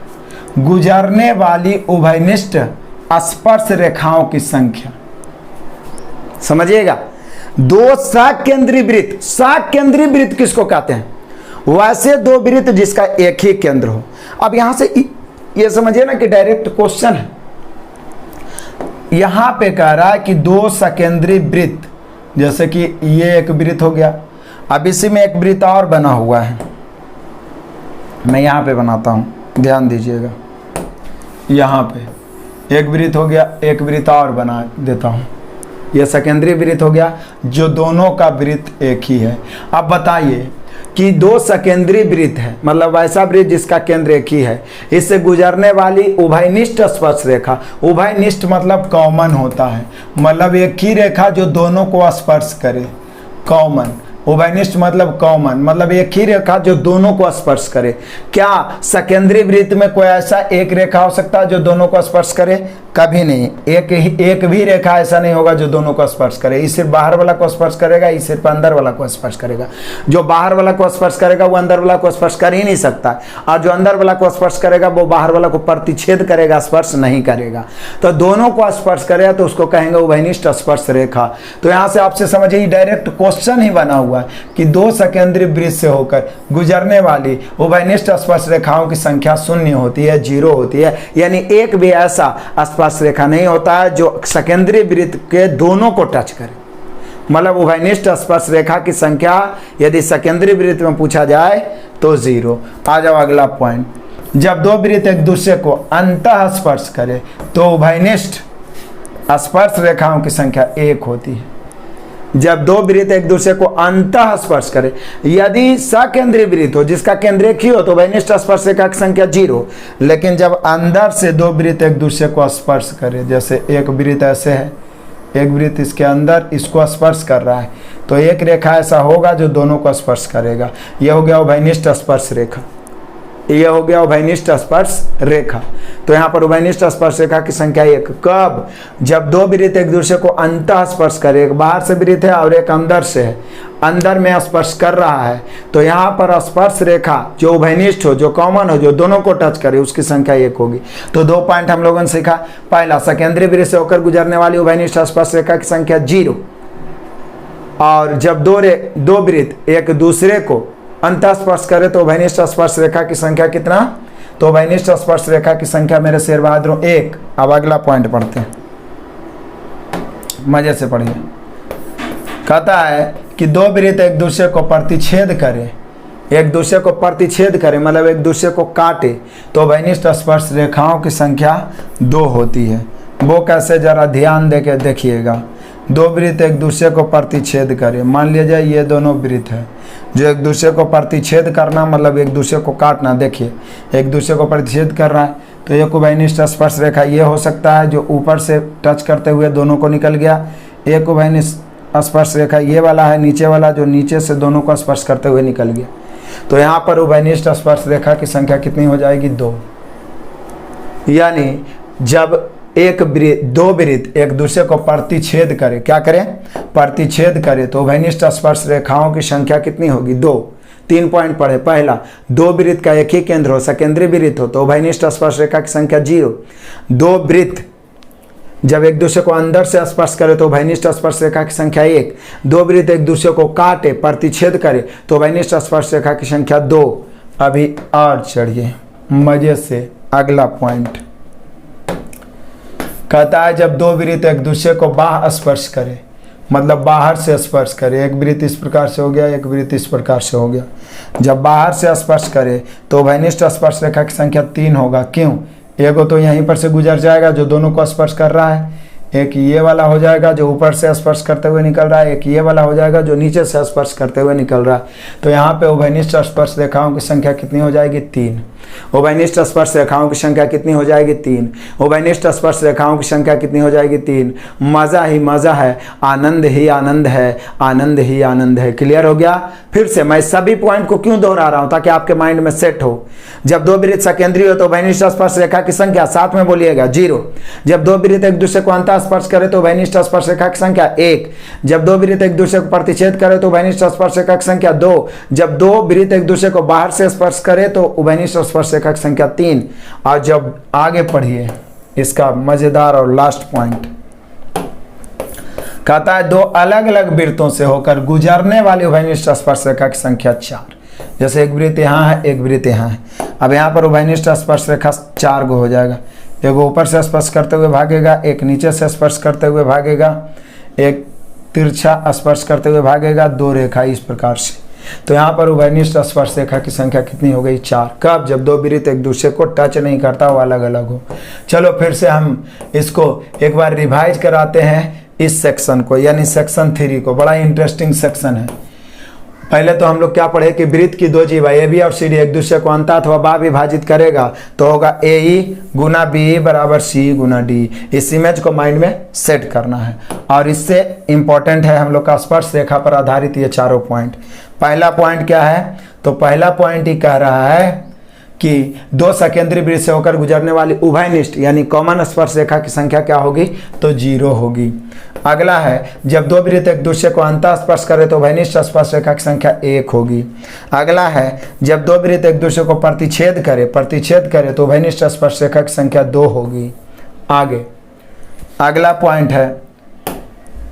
गुजरने वाली उभयनिष्ठ स्पर्श रेखाओं की संख्या, समझिएगा, 2 सकेंद्रीय वृत्त, सकेंद्रीय वृत्त किसको कहते हैं, वैसे 2 वृत्त जिसका एक ही केंद्र हो। अब यहां से ये समझिए ना कि डायरेक्ट क्वेश्चन है। यहां पे कह रहा है कि 2 सकेंद्रीय वृत्त, जैसे कि ये एक वृत्त हो गया, अब इसी में एक वृत्त और बना हुआ है, मैं यहां पे बनाता हूं, ध्यान दीजिएगा, यहां पे एक वृत्त हो गया, एक वृत्त और बना देता हूं, यह सकेंद्रीय वृत्त हो गया, जो दोनों का वृत्त एक ही है। अब बताइए कि 2 सकेंद्रीय वृत्त है, मतलब ऐसा वृत्त जिसका केंद्र एक ही है, इससे गुजरने वाली उभयनिष्ठ स्पर्श रेखा, उभयनिष्ठ मतलब कॉमन होता है, मतलब एक ही रेखा जो दोनों को स्पर्श करे, कॉमन। उभयनिष्ठ मतलब कॉमन, मतलब एक ही रेखा जो दोनों को स्पर्श करे। क्या सकेंद्रीय वृत्त में कोई ऐसा एक रेखा हो सकता है जो दोनों को स्पर्श करे? कभी नहीं। एक भी रेखा ऐसा नहीं होगा जो दोनों को स्पर्श करे। ये सिर्फ बाहर वाला को स्पर्श करेगा, ये सिर्फ अंदर वाला को स्पर्श करेगा। जो बाहर वाला को स्पर्श करेगा वो अंदर वाला को स्पर्श कर ही नहीं सकता, और जो अंदर वाला को स्पर्श करेगा वो बाहर वाला को प्रतिच्छेद करेगा, स्पर्श नहीं करेगा। तो दोनों को स्पर्श करेगा तो उसको कहेंगे उभयनिष्ठ स्पर्श रेखा। तो यहाँ से आपसे समझिए डायरेक्ट क्वेश्चन ही बना हुआ है कि 2 सकेंद्रीय वृत्त से होकर गुजरने वाली उभयनिष्ठ स्पर्श रेखाओं की संख्या 0 होती है, 0 होती है, यानी एक भी ऐसा स्पर्श रेखा नहीं होता है जो सकेंद्रीय वृत्त के दोनों को टच करे। मतलब उभयनिष्ठ स्पर्श रेखा की संख्या यदि सकेंद्रीय वृत्त में पूछा जाए तो 0। आ जाओ अगला पॉइंट। जब 2 वृत्त एक दूसरे को अंतः स्पर्श करे तो उभयनिष्ठ स्पर्श रेखाओं की संख्या 1 होती है। जब 2 वृत्त एक दूसरे को अंतः स्पर्श करे, यदि सकेंद्रीय वृत्त हो जिसका केंद्र एक ही हो तो उभयनिष्ठ स्पर्श रेखा की संख्या 0। लेकिन जब अंदर से 2 वृत्त एक दूसरे को स्पर्श करे, जैसे एक वृत्त ऐसे है, एक वृत्त इसके अंदर इसको स्पर्श कर रहा है, तो एक रेखा ऐसा होगा जो दोनों को स्पर्श करेगा। यह हो गया उभयनिष्ठ स्पर्श रेखा। ये हो गया उभयनिष्ठ स्पर्श रेखा। तो यहाँ पर उभयनिष्ठ स्पर्श रेखा की संख्या 1 कब? जब दो वृत्त एक दूसरे को अंतः स्पर्श करे, एक बाहर से वृत्त है और एक अंदर से है, अंदर में स्पर्श कर रहा है, तो यहाँ पर स्पर्श रेखा जो उभयनिष्ठ हो, जो कॉमन हो, जो दोनों को टच करे, उसकी संख्या 1 होगी। तो 2 पॉइंट हम लोगों ने सीखा। पहला, सकेंद्रीय वृत्त से होकर गुजरने वाली उभयनिष्ठ स्पर्श रेखा की संख्या 0, और जब दो वृत्त एक दूसरे को अंतः स्पर्श करे तो उभयनिष्ठ स्पर्श रेखा की संख्या कितना? तो उभयनिष्ठ स्पर्श रेखा की संख्या मेरे शेर बहादुरों 1। अब अगला पॉइंट पढ़ते हैं, मजे से पढ़िए। कहता है कि दो वृत्त एक दूसरे को प्रतिच्छेद करे, एक दूसरे को प्रतिच्छेद करे मतलब एक दूसरे को काटे, तो उभयनिष्ठ स्पर्श रेखाओं की संख्या 2 होती है। वो कैसे, जरा ध्यान दे के देखिएगा। दो वृत्त एक दूसरे को प्रतिच्छेद करे, मान लीजिए ये दोनों वृत्त है जो एक दूसरे को प्रतिच्छेद करना मतलब एक दूसरे को काटना। देखिए एक दूसरे को प्रतिच्छेद कर रहा है, तो एक उभयनिष्ठ स्पर्श रेखा ये हो सकता है जो ऊपर से टच करते हुए दोनों को निकल गया। एक उभयनिष्ठ स्पर्श रेखा ये वाला है, नीचे वाला, जो नीचे से दोनों को स्पर्श करते हुए निकल गया। तो यहाँ पर उभयनिष्ठ स्पर्श रेखा की संख्या कितनी हो जाएगी? 2। यानी जब दो वृत्त एक दूसरे को प्रतिच्छेद करे, क्या करें? प्रतिच्छेद करे, तो उभयनिष्ठ स्पर्श रेखाओं की संख्या कितनी होगी? 2। 3 पॉइंट पढ़े। पहला, दो वृत्त का एक ही केंद्र हो, सकेंद्रीय वृत्त हो, तो उभयनिष्ठ स्पर्श रेखा की संख्या 0। दो वृत्त जब एक दूसरे को अंदर से स्पर्श करे तो उभयनिष्ठ स्पर्श रेखा की संख्या 1। दो वृत्त एक दूसरे को काटे, प्रतिच्छेद करे, तो उभयनिष्ठ स्पर्श रेखा की संख्या 2। अभी और चढ़िए मजे से, अगला पॉइंट कहता है जब दो वृत्त एक दूसरे को बाह्य स्पर्श करे, मतलब बाहर से स्पर्श करे, एक वृत्त इस प्रकार से हो गया, एक वृत्त इस प्रकार से हो गया। जब बाहर से स्पर्श करे तो उभयनिष्ठ स्पर्श रेखा की संख्या 3 होगा। क्यों? एगो तो यहीं पर से गुजर जाएगा जो दोनों को स्पर्श कर रहा है, एक ये वाला हो जाएगा जो ऊपर से स्पर्श करते हुए निकल रहा है, एक ये वाला हो जाएगा जो नीचे से स्पर्श करते हुए निकल रहा है। तो यहाँ पे उभयनिष्ठ स्पर्श रेखाओं की संख्या कितनी हो जाएगी? 3। उभयनिष्ठ स्पर्श रेखाओं की संख्या कितनी हो जाएगी? 3। उभयनिष्ठ स्पर्श रेखाओं की संख्या कितनी हो जाएगी? 3। मज़ा ही मज़ा है, आनंद ही आनंद है, आनंद ही आनंद है। क्लियर हो गया? फिर से मैं सभी पॉइंट को क्यों दोहरा रहा हूँ? ताकि आपके माइंड में सेट हो। जब दो वृत्त सकेंद्रीय हो तो उभयनिष्ठ स्पर्श रेखा की संख्या, साथ में बोलिएगा, 0। जब दो वृत्त एक दूसरे को अंतः स्पर्श करे तो उभयनिष्ठ स्पर्श रेखा की संख्या 1। जब दो वृत्त एक दूसरे को प्रतिच्छेद करे तो उभयनिष्ठ स्पर्श रेखा की संख्या 2। जब दो वृत्त एक दूसरे को बाहर से स्पर्श करे तो उभयनिष्ठ स्पर्श रेखा की संख्या 3। और जब आगे पढ़िए इसका मजेदार और लास्ट पॉइंट कहता है दो अलग अलग वृत्तों से होकर गुजरने वाली उभयनिष्ठ स्पर्श रेखा की संख्या 4। जैसे एक वृत्त यहाँ है, एक वृत्त यहाँ है। अब यहाँ पर उभयनिष्ठ स्पर्श रेखा 4 गो हो जाएगा। एक ऊपर से स्पर्श करते हुए भागेगा, एक नीचे से स्पर्श करते हुए भागेगा, एक तिरछा स्पर्श करते हुए भागेगा, 2 रेखा इस प्रकार से। तो यहाँ पर उभयनिष्ठ स्पर्श रेखा की संख्या कितनी हो गई? 4। कब? जब दो वृत्त एक दूसरे को टच नहीं करता, वो अलग अलग हो। चलो फिर से हम इसको एक बार रिवाइज कराते हैं इस सेक्शन को, यानी सेक्शन 3 को। बड़ा इंटरेस्टिंग सेक्शन है। पहले तो हम लोग क्या पढ़े कि वृत्त की 2 जीवा ए बी और सी डी एक दूसरे को अंतः अथवा बाह्य विभाजित करेगा तो होगा ए ई गुना बी बराबर सी गुना डी। इस इमेज को माइंड में सेट करना है और इससे इंपॉर्टेंट है हम लोग का स्पर्श रेखा पर आधारित ये चारों पॉइंट। पहला पॉइंट क्या है? तो पहला पॉइंट ही कह रहा है कि दो सकेंद्रीय वृत्त से होकर गुजरने वाली उभयनिष्ठ यानी कॉमन स्पर्श रेखा की संख्या क्या होगी? तो 0 होगी। अगला है जब दो वृत्त एक दूसरे को अंतः स्पर्श करे तो उभयनिष्ठ स्पर्श रेखा की संख्या 1 होगी। अगला है जब दो वृत्त एक दूसरे को प्रतिच्छेद करे तो उभयनिष्ठ स्पर्श रेखा की संख्या 2 होगी। आगे अगला पॉइंट है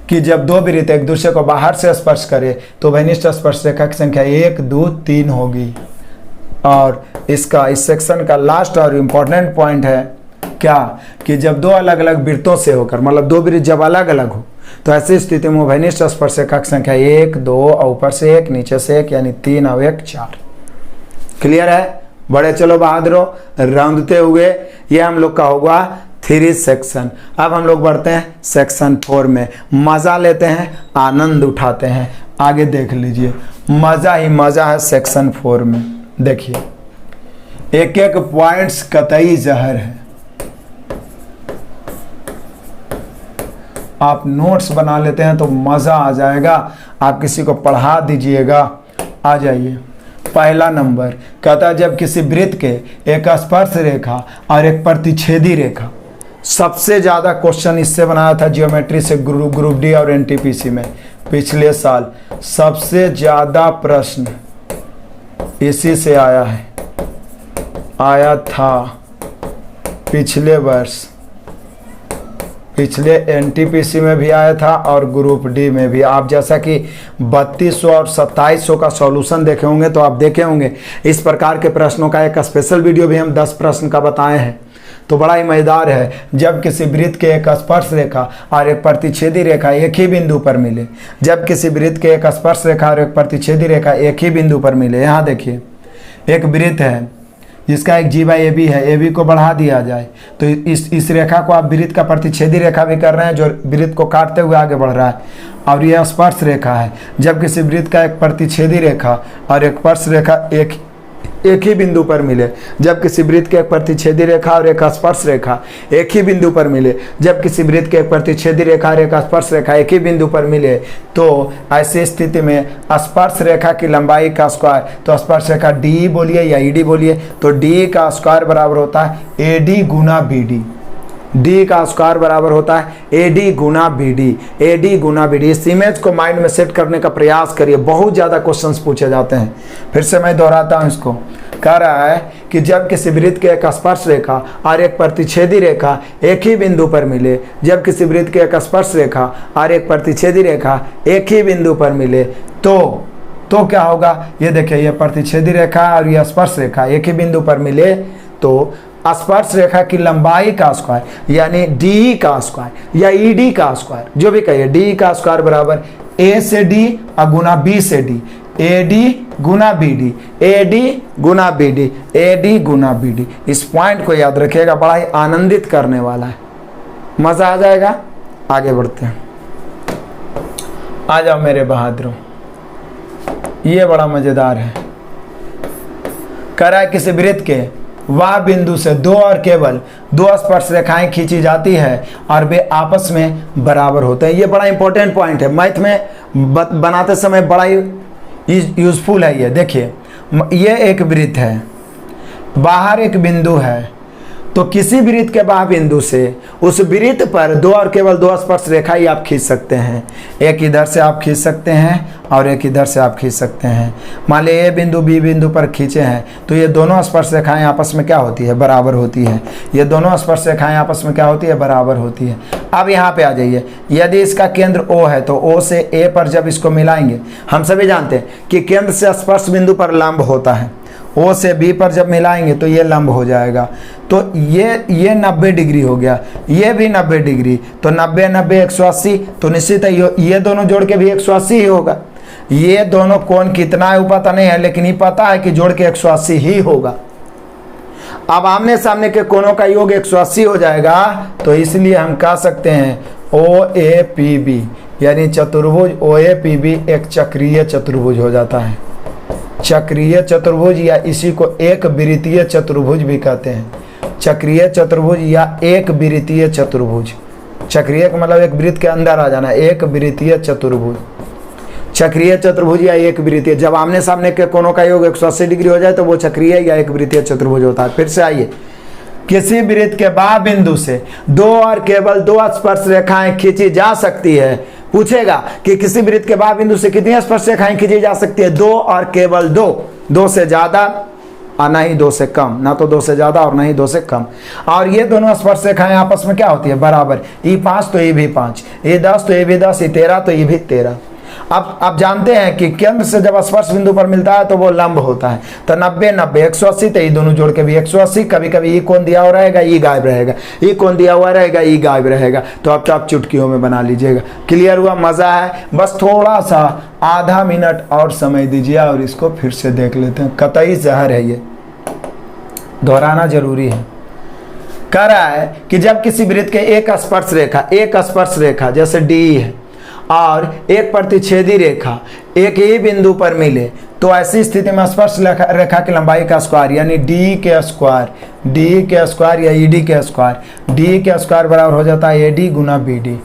कि जब दो वृत्त एक दूसरे को बाहर से स्पर्श करे तो उभयनिष्ठ स्पर्श रेखा की संख्या 1, 2, 3 होगी। और इसका इस सेक्शन का लास्ट और इम्पोर्टेंट पॉइंट है क्या कि जब दो अलग अलग वृत्तों से होकर मतलब दो वृत्त जब अलग अलग हो तो ऐसी स्थिति में उभयनिष्ठ स्पर्श रेखा की संख्या 1, 2 और ऊपर से 1 नीचे से 1 यानी 3 और 1 4। क्लियर है? बड़े चलो बहादुरों, रौंदते हुए ये हम लोग का होगा 3 सेक्शन। अब हम लोग बढ़ते हैं सेक्शन 4 में। मज़ा लेते हैं, आनंद उठाते हैं। आगे देख लीजिए, मज़ा ही मज़ा है सेक्शन 4 में। देखिए एक एक पॉइंट्स कतई जहर है। आप नोट्स बना लेते हैं तो मज़ा आ जाएगा। आप किसी को पढ़ा दीजिएगा। आ जाइए पहला नंबर कहता है जब किसी वृत्त के एक स्पर्श रेखा और एक प्रतिच्छेदी रेखा, सबसे ज़्यादा क्वेश्चन इससे बनाया था जियोमेट्री से ग्रुप डी और एनटीपीसी में पिछले साल। सबसे ज़्यादा प्रश्न इसी से आया था पिछले वर्ष। पिछले एनटीपीसी में भी आया था और ग्रुप डी में भी। आप जैसा कि 3200 और 2700 का सॉल्यूशन देखे होंगे तो आप देखे होंगे इस प्रकार के प्रश्नों का एक स्पेशल वीडियो भी हम 10 प्रश्न का बताए हैं। तो बड़ा ही मजेदार है। जब किसी वृत्त के एक स्पर्श रेखा और एक प्रतिच्छेदी रेखा एक ही बिंदु पर मिले, जब किसी वृत्त के एक स्पर्श रेखा और एक प्रतिच्छेदी रेखा एक ही बिंदु पर मिले। यहाँ देखिए एक वृत्त है जिसका एक जीवा ए बी है, ए बी को बढ़ा दिया जाए तो इस रेखा को आप वृत्त का प्रतिच्छेदी रेखा भी कर रहे हैं जो वृत्त को काटते हुए आगे बढ़ रहा है, और यह स्पर्श रेखा है। जब किसी वृत्त का एक प्रतिच्छेदी रेखा और एक स्पर्श रेखा एक ही बिंदु पर मिले, जब किसी वृत्त के एक प्रतिच्छेदी रेखा और एक स्पर्श रेखा एक ही बिंदु पर मिले, जब किसी वृत्त के एक प्रतिच्छेदी रेखा और एक स्पर्श रेखा एक ही बिंदु पर मिले, तो ऐसी स्थिति में स्पर्श रेखा की लंबाई का स्क्वायर, तो स्पर्श रेखा डी बोलिए या ईडी बोलिए, तो डी का स्क्वायर बराबर होता है एडी गुना बीडी। डी का स्क्वायर बराबर होता है एडी गुना बीडी, एडी गुना बीडी। इस इमेज को माइंड में सेट करने का प्रयास करिए, बहुत ज़्यादा क्वेश्चंस पूछे जाते हैं। फिर से मैं दोहराता हूँ इसको। कह रहा है कि जब किसी वृत्त के एक स्पर्श रेखा और एक प्रतिच्छेदी रेखा एक ही बिंदु पर मिले, जब किसी वृत्त के एक स्पर्श रेखा और एक प्रतिच्छेदी रेखा एक ही बिंदु पर मिले, तो क्या होगा। ये देखिए ये प्रतिच्छेदी रेखा और ये स्पर्श रेखा एक ही बिंदु पर मिले तो स्पर्श रेखा की लंबाई का स्क्वायर यानी डी का स्क्वायर या ईडी का स्क्वायर, जो भी कहिए, डी का स्क्वायर बराबर ए से डी और गुना बी से डी, ए डी गुना बी डी, ए डी गुना बी डी, ए डी गुना बी डी। इस पॉइंट को याद रखिएगा, बड़ा ही आनंदित करने वाला है, मजा आ जाएगा। आगे बढ़ते हैं, आ जाओ मेरे बहादुरों, ये बड़ा मजेदार है। कह रहा है किसी वृत्त के वह बिंदु से दो और केवल दो स्पर्श रेखाएं खींची जाती है और वे आपस में बराबर होते हैं। ये बड़ा इंपॉर्टेंट पॉइंट है, मैथ में बनाते समय बड़ा ही यूजफुल है। ये देखिए ये एक वृत्त है, बाहर एक बिंदु है, तो किसी वृत्त के बाह्य बिंदु से उस वृत्त पर दो और केवल दो स्पर्श रेखा ही आप खींच सकते हैं। एक इधर से आप खींच सकते हैं और एक इधर से आप खींच सकते हैं। मान लीजिए ए बिंदु बी बिंदु पर खींचे हैं तो ये दोनों स्पर्श रेखाएं आपस में क्या होती है, बराबर होती है। ये दोनों स्पर्श रेखाएं आपस में क्या होती है, बराबर होती है। अब यहाँ पे आ जाइए, यदि इसका केंद्र O है तो O से A पर जब इसको मिलाएंगे, हम सभी जानते हैं कि केंद्र से स्पर्श बिंदु पर लंब होता है, O से B पर जब मिलाएंगे तो ये लंब हो जाएगा। तो ये 90 डिग्री हो गया, ये भी 90 डिग्री, तो 90 90 180, तो निश्चित है ये दोनों जोड़ के भी 180 ही होगा। ये दोनों कोण कितना है वो पता नहीं है, लेकिन ये पता है कि जोड़ के 180 ही होगा। अब आमने सामने के कोणों का योग 180 हो जाएगा, तो इसलिए हम कह सकते हैं OAPB यानी चतुर्भुज OAPB एक चक्रीय चतुर्भुज हो जाता है। चक्रीय चतुर्भुज या इसी को एक वृत्तीय चतुर्भुज भी कहते हैं। चक्रीय चतुर्भुज या एक वृत्तीय चतुर्भुज, चक्रीय का मतलब एक वृत्त के अंदर आ जाना, एक वृत्तीय चतुर्भुज, चक्रीय चतुर्भुज या एक वृत्तीय। जब आमने सामने के कोणों का योग 180 डिग्री हो जाए तो वो चक्रीय या एक वृत्तीय चतुर्भुज होता है। फिर से आइए, किसी वृत्त के बाह्य बिंदु से दो और केवल दो स्पर्श रेखाएं खींची जा सकती है। पूछेगा कि किसी वृत्त के बाह्य बिंदु से कितनी स्पर्श रेखाएं खींची जा सकती है, दो और केवल दो, दो से ज्यादा और ना ही दो से कम, ना तो दो से ज्यादा और ना ही दो से कम। और ये दोनों स्पर्श रेखाएं आपस में क्या होती है, बराबर। ये 5 तो ये भी 5, ये 10 तो ये भी 10, ये 13 तो ये भी 13। अब आप जानते हैं कि केंद्र से जब स्पर्श बिंदु पर मिलता है तो वो लंब होता है। तो 90 90 180, तो ये दोनों जोड़ के भी 180। कभी कभी ये कोण दिया हुआ रहेगा, ये गायब रहेगा, ये कोण दिया हुआ रहेगा, ये गायब रहेगा। तो अब तो आप चुटकियों में बना लीजिएगा। क्लियर हुआ, मजा है। बस थोड़ा सा आधा मिनट और समय दीजिए और इसको फिर से देख लेते हैं। कतई जहर है, ये दोहराना जरूरी है। कह रहा है कि जब किसी वृत्त के एक स्पर्श रेखा जैसे डी है और एक प्रतिच्छेदी रेखा एक ही बिंदु पर मिले, तो ऐसी स्थिति में स्पर्श रेखा की लंबाई का स्क्वायर यानी डी के स्क्वायर या ईडी के स्क्वायर, डी के स्क्वायर बराबर हो जाता है एडी गुना बीडी,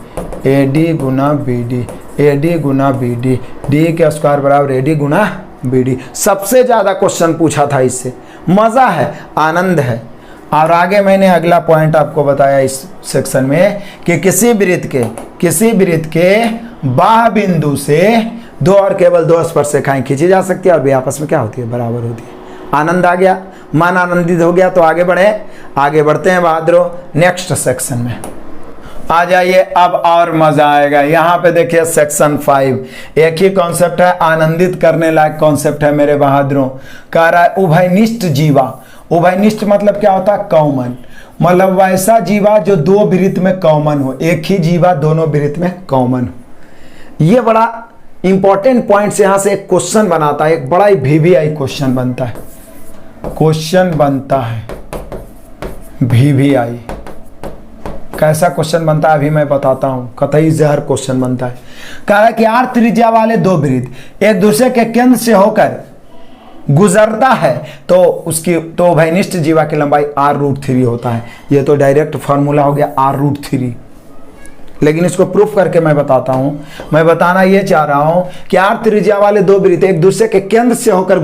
एडी गुना बीडी, एडी गुना बीडी। डी के स्क्वायर बराबर एडी गुना BD। सबसे ज़्यादा क्वेश्चन पूछा था इससे, मज़ा है, आनंद है। और आगे मैंने अगला पॉइंट आपको बताया इस सेक्शन में कि किसी वृत्त के बाह्य बिंदु से दो और केवल दो स्पर्शरेखाएं खींची जा सकती है और वे आपस में क्या होती है, बराबर होती है। आनंद आ गया, मन आनंदित हो गया, तो आगे बढ़ते हैं बहादुरों नेक्स्ट सेक्शन में। आ जाइए, अब और मजा आएगा। यहाँ पे देखिए सेक्शन 5, एक ही कॉन्सेप्ट है, आनंदित करने लायक कॉन्सेप्ट है मेरे बहादुरों। कह रहा है उभयनिष्ठ जीवा। उभयनिष्ठ मतलब क्या होता है, कॉमन, मतलब वैसा जीवा जो दो वृत्त में कॉमन हो, एक ही जीवा दोनों वृत्त में कॉमन हो। ये बड़ा इंपॉर्टेंट पॉइंट से यहाँ से एक क्वेश्चन बनाता है, एक बड़ा ही VVI क्वेश्चन बनता है। VVI कैसा क्वेश्चन बनता है अभी मैं बताता हूं, कतई जहर क्वेश्चन बनता है। कह रहा है कि R त्रिज्या वाले दो वृत्त एक दूसरे के केंद्र से होकर गुजरता है तो उभयनिष्ठ जीवा की लंबाई R√3 होता है। ये तो डायरेक्ट फॉर्मूला हो गया R√3, लेकिन इसको प्रूफ करके मैं बताता हूं। मैं बताना ये चाह रहा हूं कि R त्रिज्या वाले दो वृत्त एक दूसरे के केंद्र से होकर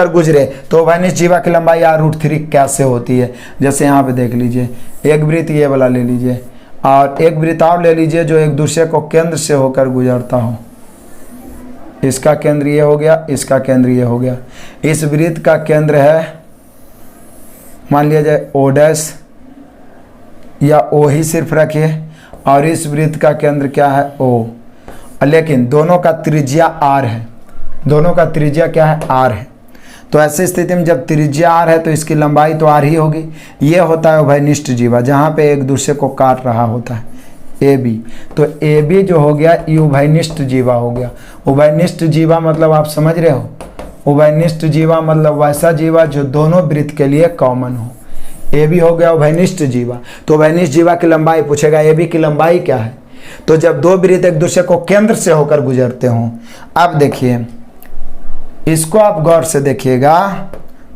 गुजरे, तो उभयनिष्ठ जीवा की लंबाई R√3 कैसे होती है। जैसे यहाँ पे देख लीजिए, एक वृत्त ये वाला ले लीजिए और एक वृत्त और ले लीजिए जो एक दूसरे को केंद्र से होकर गुजरता हो। इसका केंद्र ये हो गया, इसका केंद्र ये हो गया। इस वृत्त का केंद्र है, मान लिया जाए O' या O ही सिर्फ रखिए, और इस वृत्त का केंद्र क्या है, O। लेकिन दोनों का त्रिज्या R है, दोनों का त्रिज्या क्या है, R है। तो ऐसी स्थिति में जब त्रिज्या R है तो इसकी लंबाई तो R ही होगी। ये होता है उभयनिष्ठ जीवा, जहाँ पे एक दूसरे को काट रहा होता है, AB। तो AB जो हो गया ये उभयनिष्ठ जीवा हो गया। उभयनिष्ठ जीवा मतलब आप समझ रहे हो, उभयनिष्ठ जीवा मतलब वैसा जीवा जो दोनों वृत्त के लिए कॉमन हो। AB हो गया उभयनिष्ठ जीवा। तो उभयनिष्ठ जीवा की लंबाई पूछेगा, AB की लंबाई क्या है। तो जब दो वृत्त एक दूसरे को केंद्र से होकर गुजरते हों, अब देखिए इसको आप गौर से देखिएगा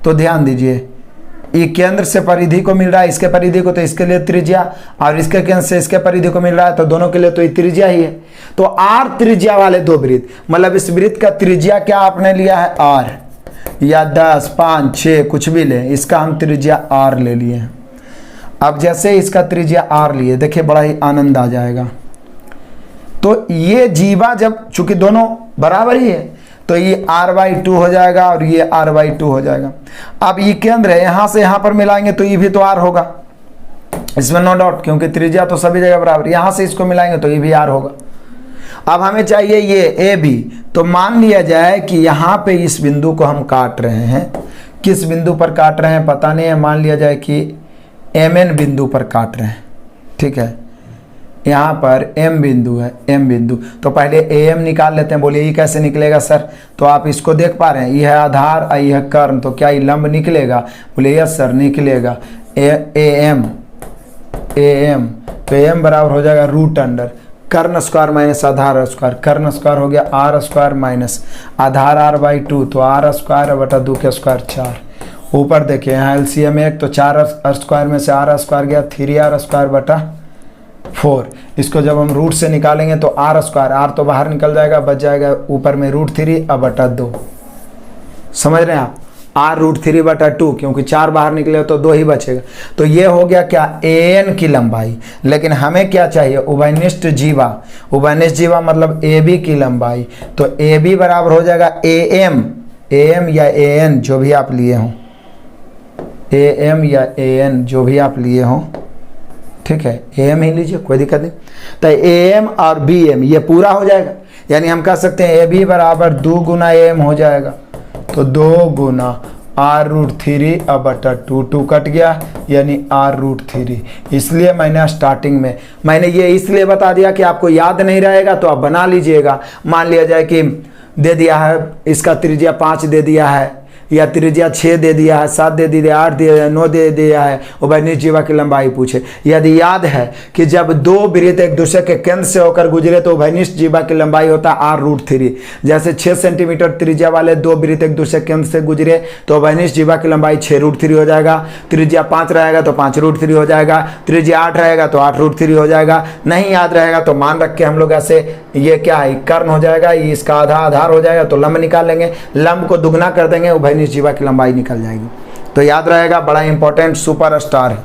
तो ध्यान दीजिए, ये केंद्र से परिधि को मिल रहा है, इसके परिधि को, तो इसके लिए त्रिज्या, और इसके केंद्र से इसके परिधि को मिल रहा है तो दोनों के लिए तो ये त्रिज्या ही है। तो R त्रिज्या वाले दो वृत्त, मतलब इस वृत्त का त्रिज्या क्या आपने लिया है, R, या 10, 5, 6 कुछ भी ले, इसका हम त्रिज्या R ले लिए हैं। अब जैसे इसका त्रिज्या R लिए, देखिए बड़ा ही आनंद आ जाएगा। तो ये जीवा जब चूंकि दोनों बराबर ही है तो ये R/2 हो जाएगा और ये R/2 हो जाएगा। अब ये केंद्र है, यहां से यहां पर मिलाएंगे तो ये भी तो R होगा, इसमें नो डाउट, क्योंकि त्रिज्या तो सभी जगह बराबर। यहां से इसको मिलाएंगे तो ये भी R होगा। अब हमें चाहिए ये AB, तो मान लिया जाए कि यहां पे इस बिंदु को हम काट रहे हैं। किस बिंदु पर काट रहे हैं पता नहीं है, मान लिया जाए कि MN बिंदु पर काट रहे हैं, ठीक है। यहाँ पर M बिंदु है, M बिंदु, तो पहले AM निकाल लेते हैं। बोलिए ये कैसे निकलेगा सर, तो आप इसको देख पा रहे हैं, यह है आधार और यह है कर्ण, तो क्या ये लंब निकलेगा, बोले यस सर निकलेगा। AM तो AM बराबर हो जाएगा √अंडर कर्ण स्क्वायर माइनस आधार स्क्वायर, कर्ण स्क्वायर हो गया R स्क्वायर माइनस आधार R/2, तो R स्क्वायर बटा 2 के स्क्वायर 4। ऊपर देखिए यहाँ LCM 1, तो 4 स्क्वायर में से R स्क्वायर गया, 3R स्क्वायर बटा 4। इसको जब हम रूट से निकालेंगे तो R स्क्वायर, R तो बाहर निकल जाएगा, बच जाएगा ऊपर में √3 अब बटा 2। समझ रहे हैं आप, R√3 बटा 2, क्योंकि 4 बाहर निकले तो 2 ही बचेगा। तो ये हो गया क्या, AN की लंबाई। लेकिन हमें क्या चाहिए, उभयनिष्ठ जीवा। उभयनिष्ठ जीवा मतलब AB की लंबाई। तो AB बराबर हो जाएगा AM या AN जो भी आप लिए हों, AM या AN जो भी आप लिए हों, ठीक है, AM ही लीजिए, कोई दिक्कत नहीं। तो AM और BM ये पूरा हो जाएगा, यानी हम कह सकते हैं AB बराबर 2 गुना AM हो जाएगा। तो 2 गुना R√3 अब बटा 2 कट गया, यानी R√3। इसलिए मैंने स्टार्टिंग में मैंने ये इसलिए बता दिया कि आपको याद नहीं रहेगा तो आप बना लीजिएगा। मान लिया जाए कि दे दिया है इसका त्रिज्या 5 दे दिया है, या त्रिज्या 6 दे दिया है, 7 दे दिया, 8 दे दिया, 9 दे दिया है, उभयनिष्ठ जीवा की लंबाई पूछे। यदि याद है कि जब दो वृत्त एक दूसरे के केंद्र से होकर गुजरे तो उभयनिष्ठ जीवा की लंबाई होता है r√3। जैसे 6 सेंटीमीटर त्रिज्या वाले दो वृत्त एक दूसरे केंद्र से गुजरे तो उभयनिष्ठ जीवा की लंबाई 6√3 हो जाएगा। त्रिज्या 5 रहेगा तो 5√3 हो जाएगा। त्रिज्या 8 रहेगा तो 8√3 हो जाएगा। नहीं याद रहेगा तो मान रख के हम लोग ऐसे, ये क्या है, कर्ण हो जाएगा, ये इसका आधार हो जाएगा तो लंब निकाल लेंगे, लंब को दुगना कर देंगे, उभयनिष्ठ जीवा की लंबाई निकल जाएगी। तो याद रहेगा, बड़ा इंपॉर्टेंट सुपरस्टार है।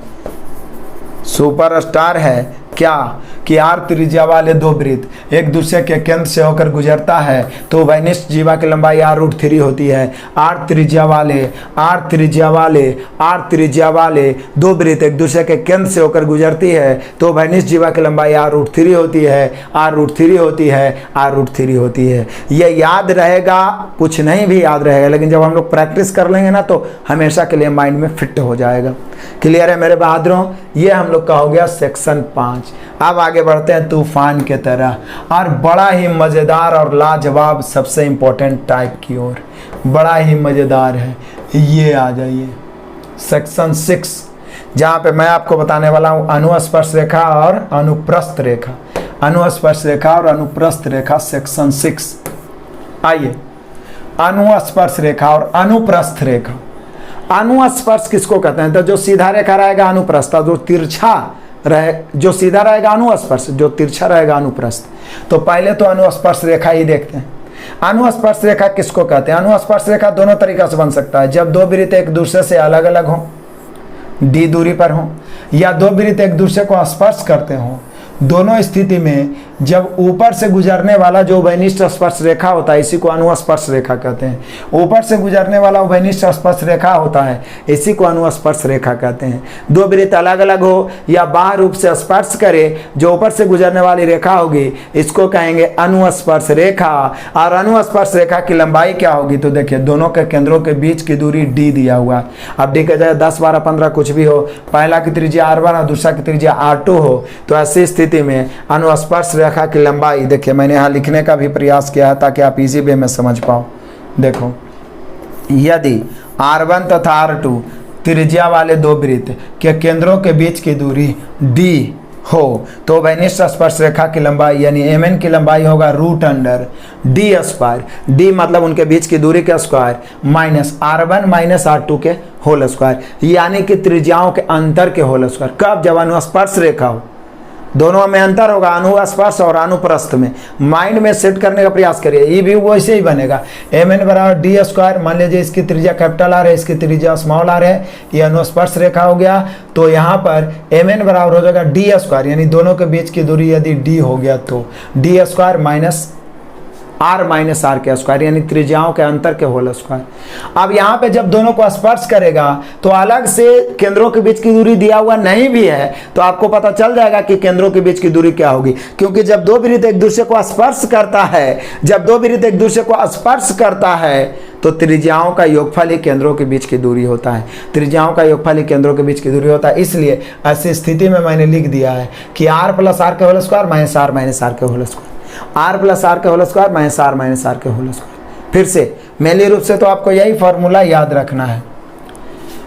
सुपरस्टार है क्या कि r त्रिज्या वाले दो वृत्त एक दूसरे के केंद्र से होकर गुजरता है तो उभयनिष्ठ जीवा की लंबाई r√3 होती है। r त्रिज्या वाले दो वृत्त एक दूसरे के केंद्र से होकर गुजरती है तो उभयनिष्ठ जीवा की लंबाई r√3 होती है। ये याद रहेगा, कुछ नहीं भी याद रहेगा, लेकिन जब हम लोग प्रैक्टिस कर लेंगे ना तो हमेशा के लिए माइंड में फिट हो जाएगा। क्लियर है मेरे बहादुरों? ये हम लोग का हो गया सेक्शन 5। अब आगे बढ़ते हैं तूफान के तरह, और बड़ा ही मज़ेदार और लाजवाब सबसे इंपॉर्टेंट टाइप की ओर। बड़ा ही मज़ेदार है, ये आ जाइए सेक्शन 6, जहाँ पे मैं आपको बताने वाला हूँ अनुस्पर्श रेखा और अनुप्रस्थ रेखा। अनुस्पर्श रेखा और अनुप्रस्थ रेखा सेक्शन 6। आइए, अनुस्पर्श रेखा और अनुप्रस्थ रेखा। अनुस्पर्श किसको कहते हैं? तो जो सीधा रेखा रहेगा अनुप्रस्थ, जो तिरछा रहे, जो सीधा रहेगा अनुस्पर्श, जो तिरछा रहेगा अनुप्रस्थ। तो पहले तो अनुस्पर्श रेखा ही देखते हैं। अनुस्पर्श रेखा किसको कहते हैं? अनुस्पर्श रेखा दोनों तरीका से बन सकता है। जब दो वृत्त एक दूसरे से अलग अलग हो, d दूरी पर हो, या दो वृत्त एक दूसरे को स्पर्श करते हो। दोनों स्थिति में जब ऊपर से गुजरने वाला जो उभयनिष्ठ स्पर्श रेखा होता है, इसी को अनुस्पर्श रेखा कहते हैं। ऊपर से गुजरने वाला उभयनिष्ठ स्पर्श रेखा होता है, इसी को अनुस्पर्श रेखा कहते हैं। दो वृत्त अलग अलग हो या बाह्य रूप से स्पर्श करे, जो ऊपर से गुजरने वाली रेखा होगी, इसको कहेंगे अनुस्पर्श रेखा। और अनुस्पर्श रेखा की लंबाई क्या होगी? तो देखिए, दोनों के केंद्रों के बीच की दूरी d दिया हुआ। अब d के जाए 10, 12, 15 कुछ भी हो, पहला की त्रिज्या r1 और दूसरा की त्रिज्या r2 हो, तो ऐसी स्थिति में अनुस्पर्श रेखा की लंबाई, देखिए मैंने यहाँ लिखने का भी प्रयास किया है ताकि आप इजी वे में समझ पाओ। देखो, यदि r1 तथा r2 त्रिज्या वाले दो वृत्त के केंद्रों के बीच की दूरी d हो तो उभयनिष्ठ स्पर्श रेखा की लंबाई यानी mn की लंबाई होगा √d²। d मतलब उनके बीच की दूरी के square minus r1 minus r2 के होल स्क्वायर, यानी कि त्रिज्याओं के अंतर के होल स्क्वायर। कब? जब अनुस्पर्श रेखा हो, दोनों में अंतर होगा, अनुस्पर्श और अनुप्रस्थ में। माइंड में सेट करने का प्रयास करिए, ये भी वैसे ही बनेगा। mn बराबर d²। मान लीजिए इसकी त्रिज्या कैपिटल R है, इसकी त्रिज्या स्मॉल r है, ये अनुस्पर्श रेखा हो गया। तो यहाँ पर mn बराबर हो जाएगा d², यानी दोनों के बीच की दूरी यदि d हो गया तो d² minus r minus r के स्क्वायर, यानी त्रिज्याओं के अंतर के होल स्क्वायर। अब यहाँ पे जब दोनों को स्पर्श करेगा तो अलग से केंद्रों के बीच की दूरी दिया हुआ नहीं भी है तो आपको पता चल जाएगा कि केंद्रों के बीच की दूरी क्या होगी, क्योंकि जब दो वृत्त एक दूसरे को स्पर्श करता है, जब दो वृत्त एक दूसरे को स्पर्श करता है तो त्रिज्याओं का योगफल ही केंद्रों के बीच की दूरी होता है। त्रिज्याओं का योगफल ही केंद्रों के बीच की दूरी होता है। इसलिए ऐसी स्थिति में मैंने लिख दिया है कि r प्लस r के whole square minus r minus r के whole square, r plus r के whole square minus r minus r के होल स्क्वायर। फिर से मेनली रूप से तो आपको यही फॉर्मूला याद रखना है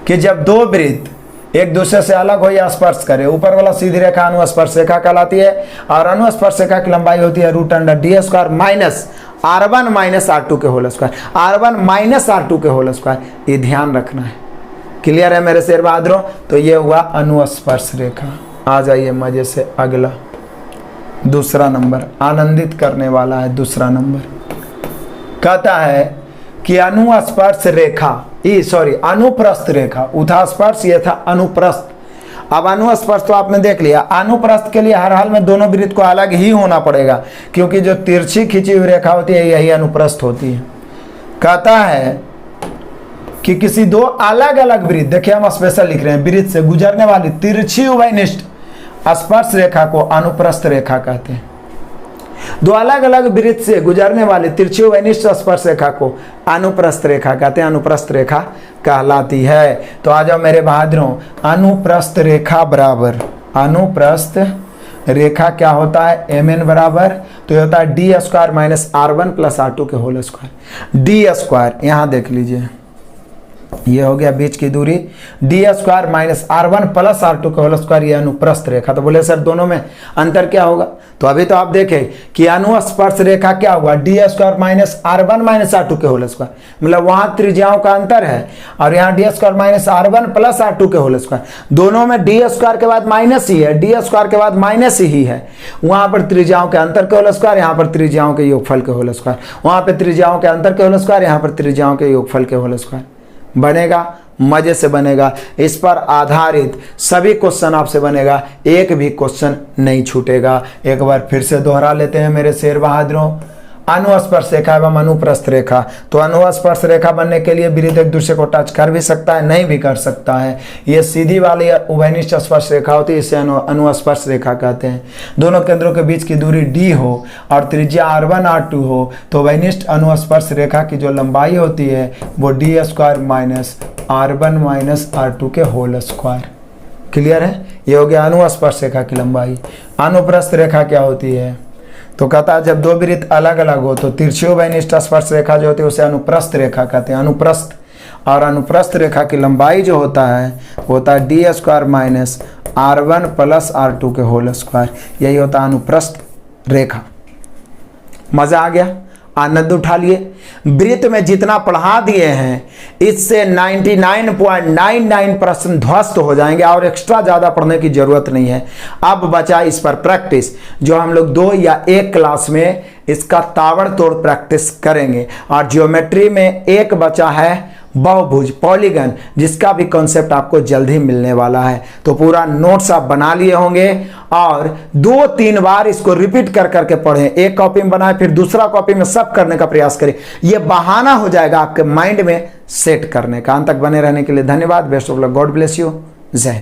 कि जब दो वृत्त एक दूसरे से अलग हो या स्पर्श करे, ऊपर वाला सीधी रेखा अनुस्पर्श रेखा कहलाती है और अनुस्पर्श रेखा की लंबाई होती है √d² minus r1 minus r2 के whole square, r1 minus r2 के होल स्क्वायर। ये ध्यान रखना है। क्लियर है मेरे शेर बहादुरों? तो ये हुआ अनुस्पर्श रेखा। आ जाइए मजे से अगला, दूसरा नंबर आनंदित करने वाला है। दूसरा नंबर कहता है कि अनुस्पर्श रेखा, अनुप्रस्थ रेखा। उथा स्पर्श, ये था अनुप्रस्थ। अब अनुस्पर्श तो आपने देख लिया, अनुप्रस्थ के लिए हर हाल में दोनों वृत्त को अलग ही होना पड़ेगा, क्योंकि जो तिरछी खींची हुई रेखा होती है यही अनुप्रस्थ होती है। कहता है कि किसी दो अलग अलग वृत्त, देखिए हम स्पेशल लिख रहे हैं, वृत्त से गुजरने वाली तिरछी उभयनिष्ठ स्पर्श रेखा को अनुप्रस्थ रेखा कहते हैं। दो अलग अलग वृत्त से गुजरने वाली तिरछी उभयनिष्ठ स्पर्श रेखा को अनुप्रस्थ रेखा कहते हैं, अनुप्रस्थ रेखा कहलाती है। तो आ जाओ मेरे बहादुरों, अनुप्रस्थ रेखा बराबर, अनुप्रस्थ रेखा क्या होता है? mn बराबर, तो ये होता है d² minus r1 plus r2 के होल स्क्वायर। d², यहाँ देख लीजिए ये हो गया बीच की दूरी D square minus R1 plus R2 का होल स्क्वायर, ये अनुप्रस्थ रेखा। तो बोले सर दोनों में अंतर क्या होगा? तो अभी तो आप देखें कि अनुस्पर्श रेखा क्या हुआ, D square minus R1 minus R2 के होल स्क्वायर, मतलब वहां त्रिज्याओं का अंतर है, और यहाँ D square minus R1 plus R2 के होल स्क्वायर, दोनों में डी स्क्वायर के बाद माइनस ही है, डी स्क्वायर के बाद माइनस ही है। वहां पर त्रिज्याओं के अंतर के होल स्क्वायर, यहाँ पर त्रिज्याओं के योगफल के होल स्क्वायर, वहां पर त्रिज्याओं के अंतर के होल स्क्वायर, यहाँ पर त्रिज्याओं के योगफल के होल स्क्वायर बनेगा, मजे से बनेगा। इस पर आधारित सभी क्वेश्चन आपसे बनेगा, एक भी क्वेश्चन नहीं छूटेगा। एक बार फिर से दोहरा लेते हैं मेरे शेर बहादुरों। अनुस्पर्श रेखा एवं अनुप्रस्थ रेखा, तो अनुस्पर्श रेखा बनने के लिए विरुद्ध एक दूसरे को टच कर भी सकता है, नहीं भी कर सकता है। ये सीधी वाली उभयनिष्ठ स्पर्श रेखा होती है, इसे अनुस्पर्श रेखा कहते हैं। दोनों केंद्रों के बीच की दूरी d हो और त्रिज्या R1 R2 हो, तो उभयनिष्ठ अनुस्पर्श रेखा की जो लंबाई होती है वो D square minus R1 minus R2 के होल स्क्वायर। क्लियर है? ये हो गया अनुस्पर्श रेखा की लंबाई। अनुप्रस्थ रेखा क्या होती है? तो कहता है जब दो वृत्त अलग अलग हो तो तिरछी उभयनिष्ठ स्पर्श रेखा जो होती है उसे अनुप्रस्थ रेखा कहते हैं। अनुप्रस्थ और अनुप्रस्थ रेखा की लंबाई जो होता है वो होता है D square minus R1 plus R2 के होल स्क्वायर, यही होता है अनुप्रस्थ रेखा। मजा आ गया? आनंद उठा लिए। वृत्त में जितना पढ़ा दिए हैं इससे 99.99 प्रश्न ध्वस्त हो जाएंगे और एक्स्ट्रा ज़्यादा पढ़ने की जरूरत नहीं है। अब बचा इस पर प्रैक्टिस, जो हम लोग 2 या 1 क्लास में इसका ताबड़तोड़ प्रैक्टिस करेंगे। और ज्योमेट्री में एक बचा है बहुभुज, पॉलीगन, जिसका भी कॉन्सेप्ट आपको जल्द ही मिलने वाला है। तो पूरा नोट्स आप बना लिए होंगे और 2-3 बार इसको रिपीट कर करके पढ़ें। एक कॉपी में बनाए फिर दूसरा कॉपी में सब करने का प्रयास करें, ये बहाना हो जाएगा आपके माइंड में सेट करने का। अंत तक बने रहने के लिए धन्यवाद। Best of luck, God bless you, जय हिंद।